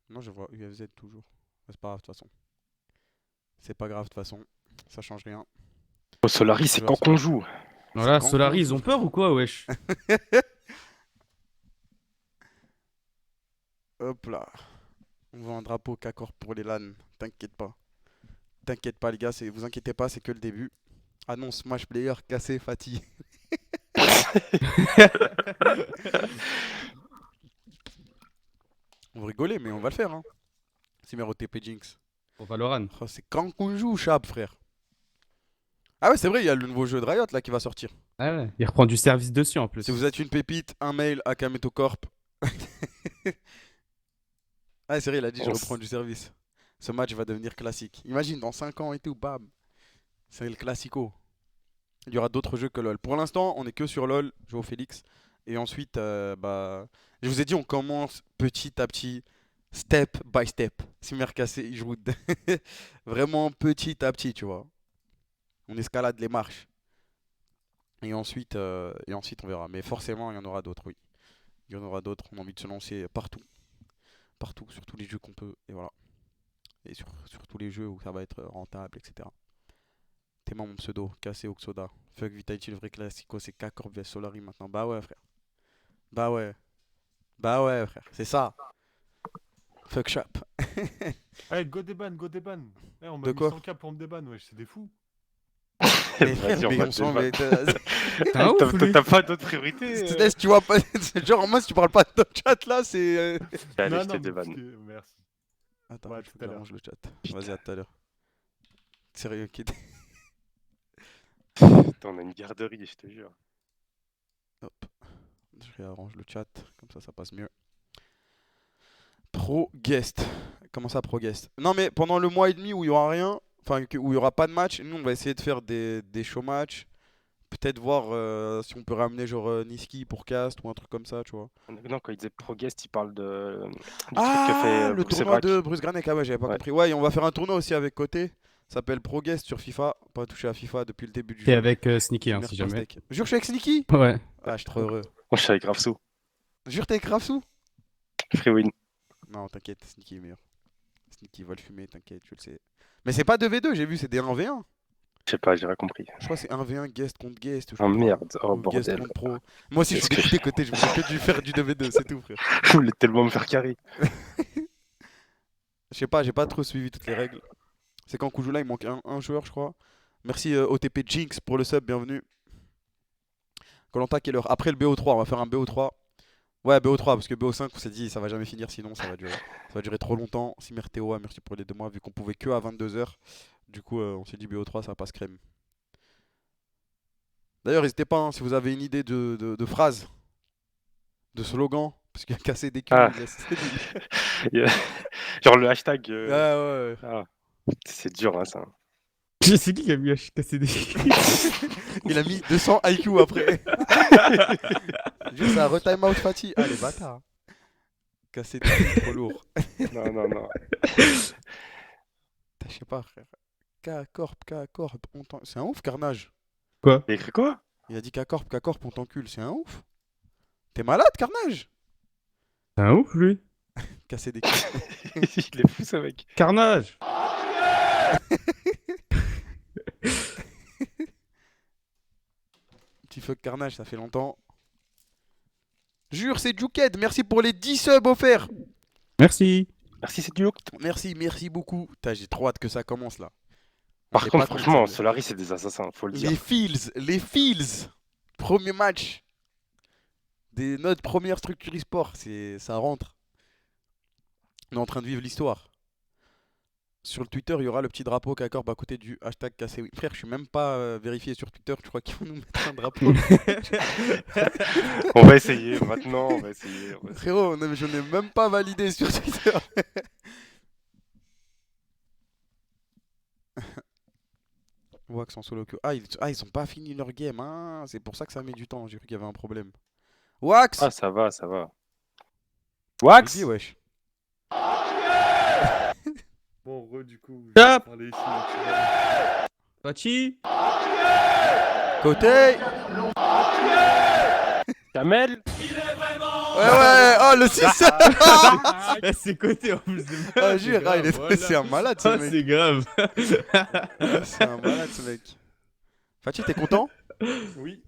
Non, je vois UFZ toujours. C'est pas grave, de toute façon. C'est pas grave, de toute façon. Ça change rien. Au Solari, c'est quand qu'on joue. Voilà, quand Solari, qu'on ils joue. ont peur ou quoi, wesh? Hop là. On voit un drapeau K-Corp pour les LAN. T'inquiète pas. T'inquiète pas, les gars. Vous inquiétez pas, c'est que le début. Annonce Smash Player cassé, Fatih. Vous rigolez, mais on va le faire. Hein. Simero TP Jinx. Pour Valorant. Oh, c'est quand qu'on joue, Chab, frère. Ah ouais, c'est vrai, il y a le nouveau jeu de Riot là qui va sortir. Ah ouais, il reprend du service dessus en plus. Si vous êtes une pépite, un mail à Kameto Corp. Ah, c'est vrai, il a dit je reprends du service. Ce match va devenir classique. Imagine, dans 5 ans et tout, bam. C'est le classico. Il y aura d'autres jeux que LoL. Pour l'instant, on est que sur LoL, Joe Félix. Et ensuite, bah, je vous ai dit, on commence petit à petit, step by step. Si Mercassé, il joue vraiment petit à petit, tu vois. On escalade les marches. Et ensuite, on verra. Mais forcément, il y en aura d'autres, oui. Il y en aura d'autres. On a envie de se lancer partout. Partout, sur tous les jeux qu'on peut. Et voilà. Et sur tous les jeux où ça va être rentable, etc. T'es mon pseudo, Cassé Oxoda. Fuck Vitality, le vrai classico, c'est K-Corp vs Solari maintenant. Bah ouais, frère. Bah ouais. Bah ouais, frère. C'est ça. Fuck shop. Allez, go déban, go déban. Eh, on m'a De mis quoi 100K pour me déban, wesh, c'est des fous. Mais frère, Vas-y, on mais va on te s'en déban. va. T'as pas d'autre priorité Laisse, tu vois pas. Genre, moi, si tu parles pas de notre chat là, c'est. Allez, Non, je non, te mais débanne. parce que- merci. Attends, Ouais, il faut tout que à l'heure. j'arrange le chat. Vas-y, à tout à l'heure. Sérieux, kid. Putain, on a une garderie, je te jure. Hop. Je réarrange le chat, comme ça passe mieux. Pro guest. Comment ça, pro guest? Non, mais pendant le mois et demi où il y aura rien, enfin, où il y aura pas de match, nous on va essayer de faire des show matchs peut-être voir si on peut ramener genre Niski pour cast ou un truc comme ça, tu vois. Non, quand il disait Pro Guest, il parle du truc que fait Ah, le Bruce tournoi Ebrak. de Bruce Granek, ah ouais, j'avais pas Ouais. compris. Ouais, et on va faire un tournoi aussi avec Côté. Ça s'appelle Pro Guest sur FIFA. Pas touché à FIFA depuis le début du T'es jeu. avec Sneaky, hein, Merde, si jamais. pastèque. Jure, je suis avec Sneaky. Ouais. Ah, je suis trop heureux. Moi, je suis avec Rafsou. Jure, t'es avec Rafsou. Free win. Non, t'inquiète, Sneaky est meilleur. Sneaky va le fumer, t'inquiète, je le sais. Mais c'est pas 2v2, j'ai vu, c'est des 1v1. Je sais pas, j'ai rien compris. Je crois que c'est 1v1 guest contre guest. je Oh crois. merde, oh Ou guest bordel. contre pro. Moi aussi, je suis Qu'est-ce que dégoûté Côté, je voulais que du faire du 2v2, c'est tout, frère. Je voulais tellement me faire carry. Je sais pas, j'ai pas trop suivi toutes les règles. C'est quand Kujula, il manque un joueur, je crois. Merci OTP Jinx pour le sub, bienvenue. Koh-Lanta, quelle heure? Après le BO3, on va faire un BO3. Ouais, BO3, parce que BO5, on s'est dit, ça va jamais finir, sinon ça va durer trop longtemps. Simer Théo, merci pour les 2 mois, vu qu'on pouvait que à 22h. Du coup, on s'est dit BO3, ça passe crème. D'ailleurs, n'hésitez pas, hein, si vous avez une idée de phrase, de slogan, parce qu'il y a cassé des culs. Ah. Genre le hashtag. Ouais. Ah, c'est dur, hein, ça. C'est qui a mis casser des. Il a mis 200 IQ après. Juste ça, retime out Fatih. Ah, les bâtards. Casser des culs, trop lourd. Non. Je sais pas, frère. K-Corp, c'est un ouf, Carnage. Quoi? Il a écrit quoi? Il a dit K-Corp, on t'encule. C'est un ouf. T'es malade, Carnage? C'est un ouf, lui. Casser des culs. Il est fou, ce mec. Carnage. Petit fuck Carnage, ça fait longtemps. Jure, c'est Juked. Merci pour les 10 subs offerts. Merci. Merci, c'est du look. Merci beaucoup. J'ai trop hâte que ça commence là. Par J'ai contre, pas franchement, compris. Solari, c'est des assassins, faut le dire. Les Fields. Premier match. Notre première structure e-sport. Ça rentre. On est en train de vivre l'histoire. Sur le Twitter, il y aura le petit drapeau K-Corp à côté du hashtag KCW. Frère, je suis même pas vérifié sur Twitter. Je crois qu'ils vont nous mettre un drapeau. On va essayer, maintenant, on va essayer. Frérot, je n'ai même pas validé sur Twitter. Wax en solo queue. Ils sont pas fini leur game. Hein. C'est pour ça que ça met du temps. J'ai cru qu'il y avait un problème. Wax! Ah, ça va. Wax! Vas-y, wesh. Bon, du coup, je Cap. vais parler ici naturellement. Pachi. Côté! Kamel! Ouais, oh le 6! Eh, c'est côté en plus. Ah, jure, c'est un malade ce Ah, mec. c'est grave. C'est un malade ce mec. Fatih, t'es content? Oui.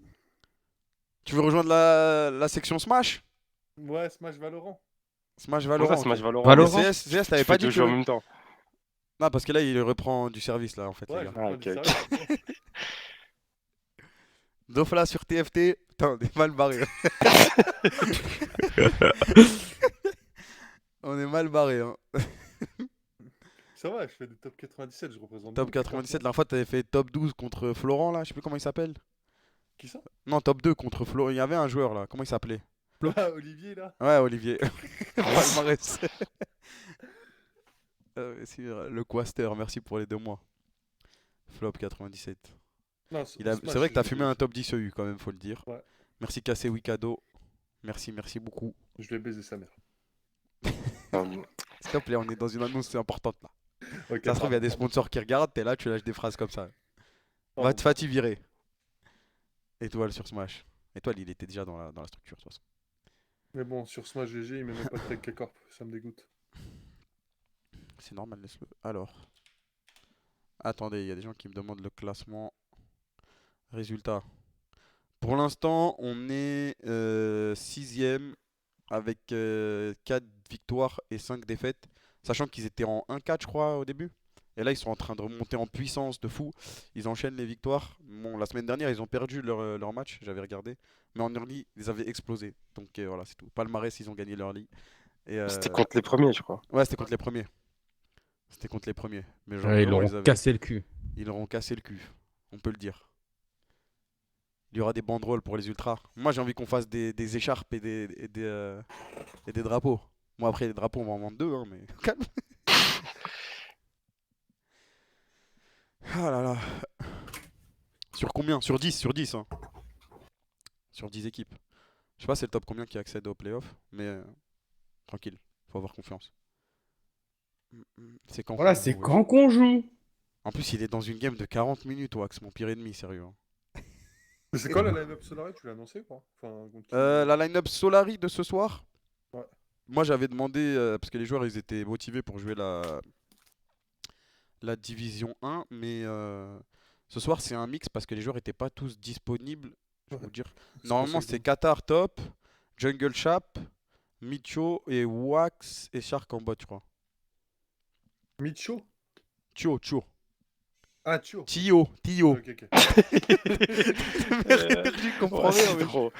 Tu veux rejoindre la section Smash? Ouais, Smash Valorant. Smash Comment Valorant. ça, Smash ok. Valorant? Mais CS, t'avais pas dit deux que... jeux en même temps. Non, parce que là, il reprend du service là en fait, Ouais, les je gars. prends ok, du ok. sérieux. Dofla sur TFT. Putain, on est mal barré. On est mal barré. Hein. Ça va, je fais des top 97, je représente. Top beaucoup, 97, la dernière fois, t'avais fait top 12 contre Florent là, je sais plus comment il s'appelle. Qui ça? Non, top 2 contre Florent. Il y avait un joueur là, comment il s'appelait? Ah, Olivier là. Ouais, Olivier. Palmarès. Le Quaster, merci pour les 2 mois. Flop 97. Non, C'est vrai que t'as fumé un top 10 EU quand même, faut le dire. Ouais. Merci Cassé Wikado. Merci beaucoup. Je vais baiser sa mère. S'il te plaît, on est dans une annonce importante là. Ok, Ça se trouve, il y a des sponsors qui regardent, t'es là, tu lâches des phrases comme ça. pardon. Va te Fatih virer. Étoile sur Smash. Étoile, il était déjà dans la structure de toute façon. Mais bon, sur Smash GG, il met même pas de tag K-Corp, ça me dégoûte. C'est normal, laisse-le. Alors. Attendez, il y a des gens qui me demandent le classement. Résultat. Pour l'instant, on est 6ème avec 4 victoires et 5 défaites. Sachant qu'ils étaient en 1-4, je crois, au début. Et là, ils sont en train de remonter en puissance de fou. Ils enchaînent les victoires. Bon, la semaine dernière, ils ont perdu leur match, j'avais regardé. Mais en early, ils avaient explosé. Donc voilà, c'est tout. Palmarès, ils ont gagné leur early. C'était contre les premiers, je crois. Ouais, c'était contre les premiers. C'était contre les premiers. Mais genre, Ouais, ils vraiment, leur ils ont avaient- cassé le cul. Ils leur ont cassé le cul. On peut le dire. Il y aura des banderoles pour les ultras. Moi, j'ai envie qu'on fasse des écharpes et des drapeaux. Moi, après, les drapeaux, on va en vendre 2, hein, mais calme. Ah là là. Sur combien combien? Sur 10, sur 10. Hein. Sur 10 équipes. Je sais pas c'est le top combien qui accède aux playoffs, mais tranquille, faut avoir confiance. C'est quand Voilà, qu'on c'est joue, wesh. quand qu'on joue. En plus, il est dans une game de 40 minutes, Wax, mon pire ennemi, sérieux. Hein. Mais c'est quoi la line-up Solari? Tu l'as annoncé ou pas? Enfin, contre qui- La line-up Solari de ce soir. Ouais. Moi, j'avais demandé, parce que les joueurs, ils étaient motivés pour jouer la Division 1, mais ce soir, c'est un mix parce que les joueurs n'étaient pas tous disponibles. Je vais vous dire. Normalement, c'est Qatar top, Jungle Chap, Micho et Wax et Shark en bot, je crois. Micho? Tio. Ah, Tio. Tio. Ok, ok. Je comprends Ouais, rien, c'est mais- trop.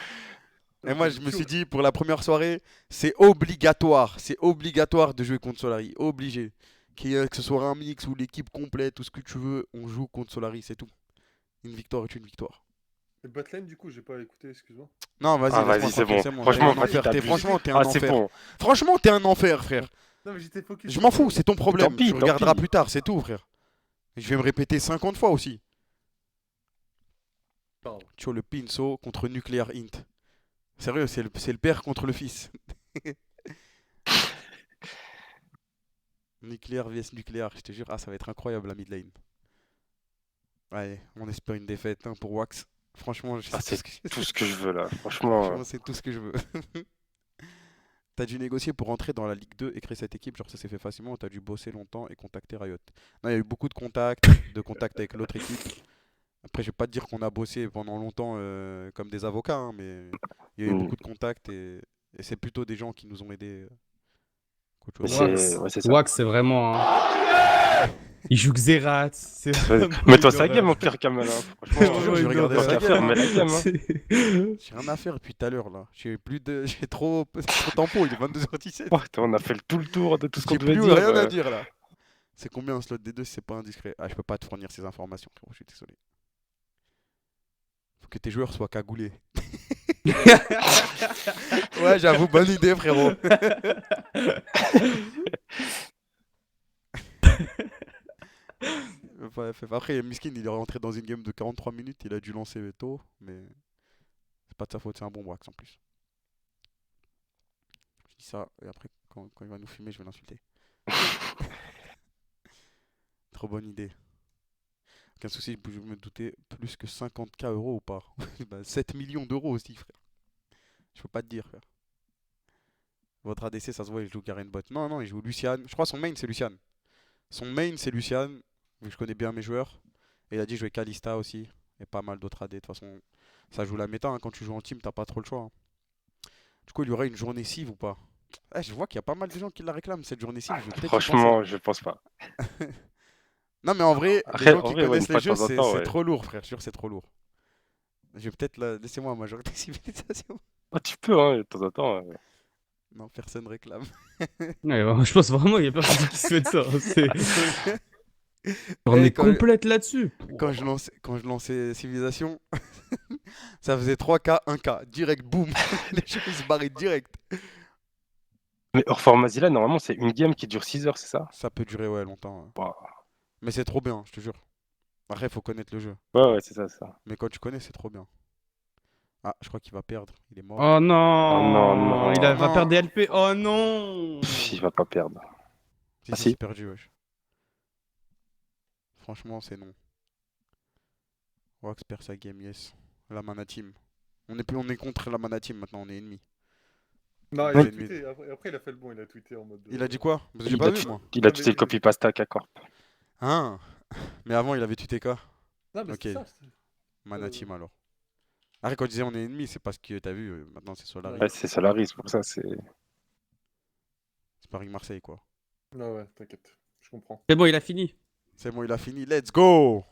Et moi, je me suis dit, pour la première soirée, c'est obligatoire. C'est obligatoire de jouer contre Solari. Obligé. Que ce soit un mix ou l'équipe complète, tout ce que tu veux, on joue contre Solari, c'est tout. Une victoire est une victoire. Et botlane, du coup, j'ai pas écouté, excuse-moi. Non, vas-y, Ah, laisse-moi vas-y, c'est tranquille, bon. T'es Franchement, un enfer, vas-y, t'abuses. franchement, t'es un Ah, c'est enfer. bon. Franchement, t'es un enfer, frère. Non, mais j'étais focus. Je m'en fous, c'est ton problème. Tant pis, Tu tant regarderas pis. plus tard, c'est tout, frère. Et je vais me répéter 50 fois aussi. Pardon. Tu vois, le Pinso contre Nuclear Int. Sérieux, c'est le père contre le fils. Nucléaire vs nucléaire, je te jure, ça va être incroyable la mid lane. Ouais, on espère une défaite hein, pour Wax. Franchement, Ah, c'est c'est tout ce que je veux là. Franchement. Franchement, c'est tout ce que je veux. T'as dû négocier pour rentrer dans la Ligue 2 et créer cette équipe, genre ça s'est fait facilement ou t'as dû bosser longtemps et contacter Riot? Non, il y a eu beaucoup de contacts avec l'autre équipe. Après, je vais pas te dire qu'on a bossé pendant longtemps comme des avocats, hein, mais il y a eu beaucoup de contacts et c'est plutôt des gens qui nous ont aidés. qu'autre chose. Wax, c'est vraiment. Il joue Xerath. Mets-toi sa game, mon pire Kamel. Hein. Je te jure, Franchement, j'ai regardé tant sa qu'à faire, game. mets la game. Hein. J'ai rien à faire depuis tout à l'heure là. J'ai trop tempo, il est 22h17. Oh, on a fait tout le tour de tout ce qu'on J'ai devait plus dire. rien à dire là. C'est combien un slot des deux si c'est pas indiscret? Ah, je peux pas te fournir ces informations, frérot, je suis désolé. Faut que tes joueurs soient cagoulés. Ouais, j'avoue, bonne idée, frérot. Après, Miskin, il est rentré dans une game de 43 minutes, il a dû lancer tôt, mais c'est pas de sa faute, c'est un bon Wax en plus. Je dis ça, et après, quand il va nous fumer, je vais l'insulter. Trop bonne idée. Aucun souci, je me doutais plus que 50K euros ou pas. 7 millions d'euros aussi, frère. Je peux pas te dire, frère. Votre ADC, ça se voit, il joue Garen Bot. Non, non, il joue Lucian. Je crois son main, c'est Lucian. Son main, c'est Lucian. Vu que je connais bien mes joueurs. Et il a dit jouer Kalista aussi. Et pas mal d'autres AD. De toute façon, ça joue la méta. Hein. Quand tu joues en team, t'as pas trop le choix. Hein. Du coup, il y aura une journée civ ou pas? Je vois qu'il y a pas mal de gens qui la réclament cette journée civ. Franchement, je pense pas. Non, mais en vrai, Après, les gens en qui vrai, ouais, connaissent une les fois de jeux, temps en temps, c'est ouais. trop lourd, frère. Je suis sûr, c'est trop lourd. Je vais peut-être laissez-moi majorité civilisation. Oh, tu peux, hein, de temps en temps. Ouais. Non, personne réclame. Ouais, je pense vraiment qu'il y a personne qui se fait de ça. On Eh, est complète là-dessus. Quand je lançais Civilisation, ça faisait 3K, 1K. Direct, boum. Les gens ils se barraient direct. Mais hors Formazilla, normalement, c'est une game qui dure 6 heures, c'est ça? Ça peut durer, ouais, longtemps. Ouais. Wow. Mais c'est trop bien, je te jure. Après, il faut connaître le jeu. Ouais, c'est ça. Mais quand tu connais, c'est trop bien. Ah, je crois qu'il va perdre. Il est mort. Oh non, Oh non. Il va Non. perdre des LP. Oh non. Il va pas perdre. Si, Ah, si, si. c'est perdu, wesh. Franchement, c'est non. Wax perd sa game, yes. La Mana Team. On est contre la Mana Team maintenant, on est ennemis. Non, il Les a ennemis. tweeté. Après, il a fait le bon, il a tweeté en mode. Il a dit quoi? Parce que j'ai Il pas a vu, tout- moi. Il a tweeté le copy-paste à K-Corp. Hein? Mais avant, il avait tweeté quoi? Non, mais Ok. c'est ça. Mana Team alors. Après, quand je disais on est ennemis, c'est parce que t'as vu, maintenant c'est Solari. Ouais, c'est Solaris, pour ça, c'est. C'est Paris Marseille quoi. Non, ouais, t'inquiète. Je comprends. C'est bon, il a fini. C'est bon, il a fini. Let's go!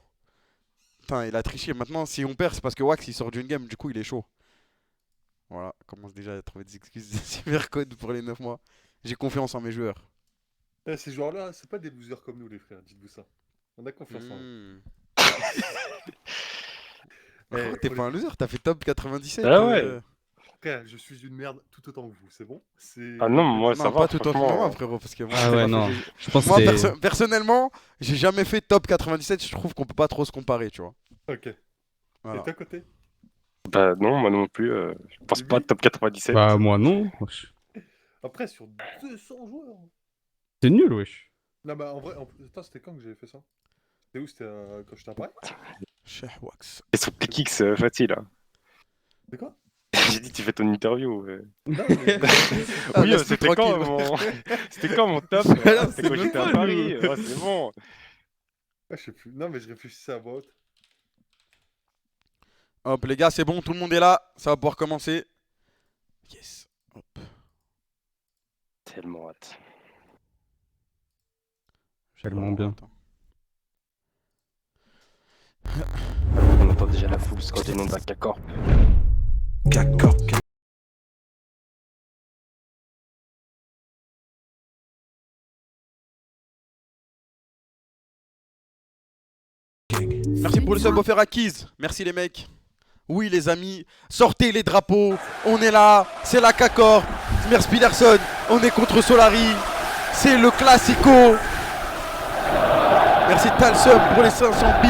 Putain, il a triché. Maintenant, si on perd, c'est parce que Wax il sort d'une game, du coup il est chaud. Voilà, commence déjà à trouver des excuses cybercode pour les 9 mois. J'ai confiance en mes joueurs. Eh, ces joueurs-là, c'est pas des losers comme nous, les frères, dites-vous ça. On a confiance en eux. Oh, t'es pas un loser, t'as fait top 97. Ah ouais. Frère, je suis une merde tout autant que vous, c'est bon? Ah non, moi ça Non, va. pas tout autant que franchement. moi, frérot, parce que moi, Ah j'ai ouais, pas non. fait- Je pense moi, que c'est. personnellement, j'ai jamais fait top 97. Je trouve qu'on peut pas trop se comparer, tu vois. Ok. Voilà. Et toi, côté? Bah non, moi non plus. Je pense pas top 97. Bah, moi non. Wesh. Après, sur 200 joueurs. C'est nul, wesh. Non, bah en vrai, attends, c'était quand que j'avais fait ça? C'était où? C'était quand j'étais à Paris? Cheikh Wax. Et sur PKX, facile. Hein. C'est quoi? J'ai dit, tu fais ton interview. Non, mais... Ah, Oui, laisse-nous c'était quand tranquille. mon... C'était quand mon top? Mais là, C'était c'est quand même j'étais pas, à nous. Paris. Ouais, c'est bon. Ah, je sais plus. Non, mais je réfléchissais à voix haute. Hop, les gars, c'est bon, tout le monde est là. Ça va pouvoir commencer. Yes. Hop. Tellement hâte. Tellement bien. Attends. On entend déjà la foule quand des noms d'un K-Corp. Merci pour le sub offert à Keys. Merci les mecs. Oui les amis, sortez les drapeaux. On est là, c'est la K-Corp. Merci Peterson, on est contre Solari. C'est le classico. Merci Talsum pour les 500 bits.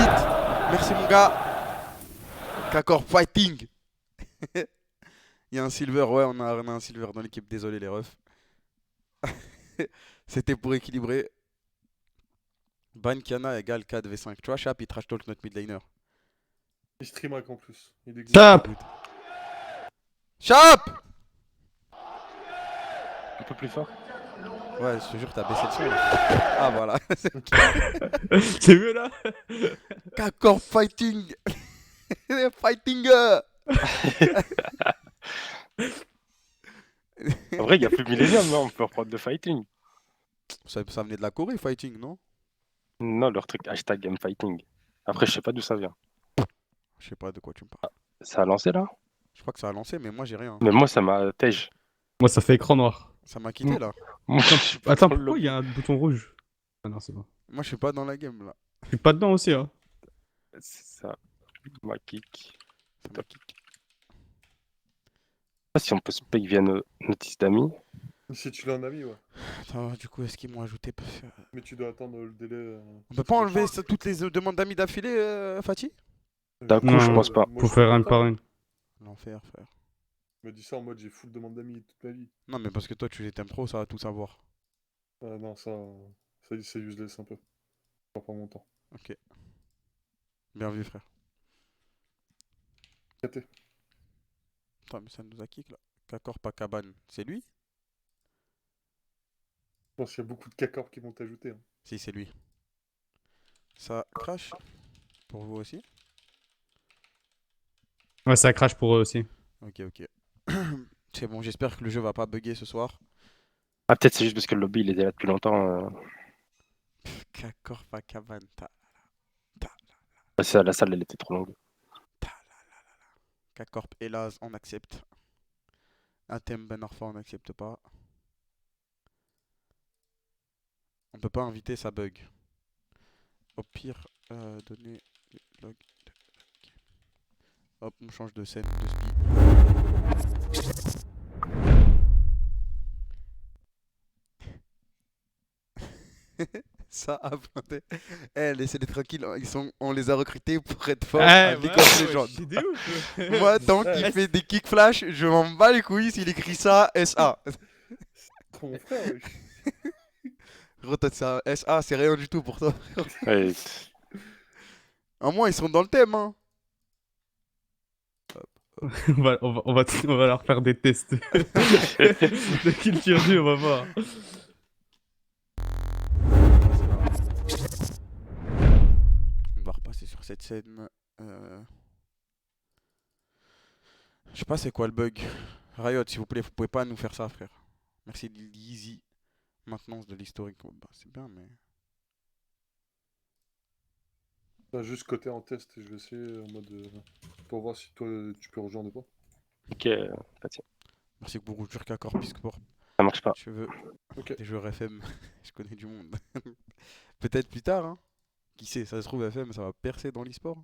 Merci mon gars. K-Corp fighting. Il y a un silver, ouais on a un silver dans l'équipe, désolé les refs. C'était pour équilibrer. Ban Kiana égale 4v5. Tu vois, Chap, il trash talk notre mid laner. Il stream hack en plus. Il existe. Tap. Chap! Un peu plus fort. Ouais, je te jure, t'as baissé le son. Là. Ah, voilà. C'est mieux là? K-Corp fighting. Fighting. En vrai, il n'y a plus Millennium, non? On peut reprendre de fighting. Ça venait de la Corée, fighting, non? Non, leur truc hashtag game fighting. Après, je sais pas d'où ça vient. Je sais pas de quoi tu me parles. Ça a lancé là? Je crois que ça a lancé, mais moi j'ai rien. Mais moi, ça m'a tège. Moi, ça fait écran noir. Ça m'a quitté là. Moi, je suis pas Attends, dans le pourquoi il y a un bouton rouge? Ah non, c'est bon. Moi je suis pas dans la game là. Je suis pas dedans aussi, hein. C'est ça. Ma kick. Ça m'a quitté. Je sais pas si on peut se payer via nos notices d'amis. Si tu l'as en ami, ouais. Attends, du coup, est-ce qu'ils m'ont ajouté? Mais tu dois attendre le délai. On peut pas enlever toutes les demandes d'amis d'affilée, Fatih? D'un coup, je pense pas. Faut faire une par une. L'enfer, frère. Je me dis ça en mode j'ai full demande d'amis toute ma vie. Non, mais parce que toi tu les t'aimes trop, ça va tout savoir. Non, ça c'est useless un peu. Ça prend mon temps. Ok. Bien vu, frère. KT. Attends, mais ça nous a kick là. K-Corp pas cabane, c'est lui? Je pense qu'il y a beaucoup de K-Corp qui vont t'ajouter. Hein. Si, c'est lui. Ça crash. Pour vous aussi? Ouais, ça crache pour eux aussi. Ok, ok. C'est bon, j'espère que le jeu va pas bugger ce soir. Ah, peut-être c'est juste parce que le lobby il était là depuis longtemps. K-Corp pas cabane. La salle elle était trop longue. K-Corp hélas, on accepte. Atem Ben Arfa, on n'accepte pas. On peut pas inviter, ça bug. Au pire, donner le log. Hop, on change de scène, de speed. Ça a planté. Eh, laissez-les tranquilles, on les a recrutés pour être forts à League of Legends. C'est des ouf. Moi, tant qu'il fait des kick flash, je m'en bats les couilles s'il écrit ça SA. Trop mon frère, wesh. Gros, toi, ça, SA, c'est rien du tout pour toi. Ouais. Au moins, ils sont dans le thème, hein. On va leur faire des tests de culture du, on va voir. On va repasser sur cette scène. Je sais pas c'est quoi le bug. Riot, s'il vous plaît, vous pouvez pas nous faire ça, frère. Merci Lizzy. Maintenance de l'historique. Oh, bah, c'est bien, mais. Bah, juste côté en test, je vais essayer en mode. Pour voir si toi tu peux rejoindre ou pas. Ok, Fatih. Merci que vous rougir qu'à Corpus Sport. Ça marche pas. Cheveux. Ok. Des joueurs FM. Je connais du monde. Peut-être plus tard, hein. Qui sait, ça se trouve FM, ça va percer dans l'e-sport.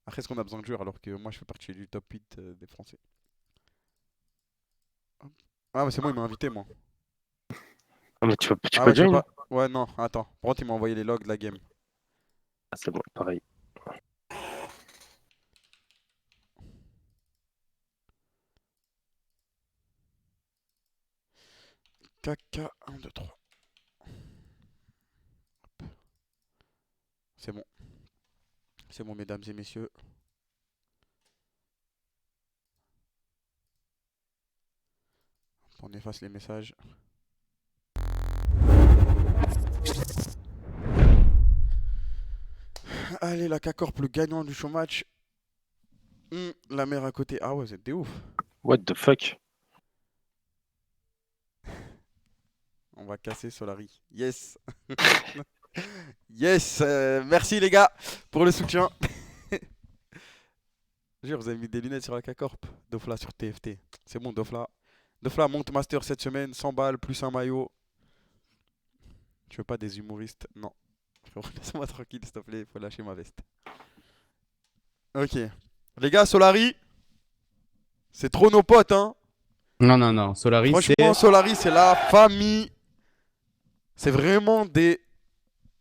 Après, est-ce qu'on a besoin de joueurs alors que moi je fais partie du top 8 des Français. Hop. Ah, mais c'est moi, il m'a invité, moi. Ah, mais tu peux Ah, ouais, je peux join? pas. Ouais, non, attends. Par contre, il m'a envoyé les logs de la game. Ah, c'est bon, pareil. Caca, 1, 2, 3. C'est bon. C'est bon, mesdames et messieurs. On efface les messages. Allez, la K-Corp, le gagnant du show match. La mère à côté. Ah ouais, c'était ouf. What the fuck? On va casser Solari. Yes. Yes. Merci les gars pour le soutien. Jure, vous avez mis des lunettes sur la K-Corp. Dofla sur TFT. C'est bon, Dofla. Dofla monte master cette semaine. 100 balles plus un maillot. Tu veux pas des humoristes? Non. Laisse-moi tranquille, s'il te plaît. Il faut lâcher ma veste. Ok. Les gars, Solari. C'est trop nos potes, hein. Non, non, non. Solari, c'est. Franchement, Solari, c'est la famille. C'est vraiment des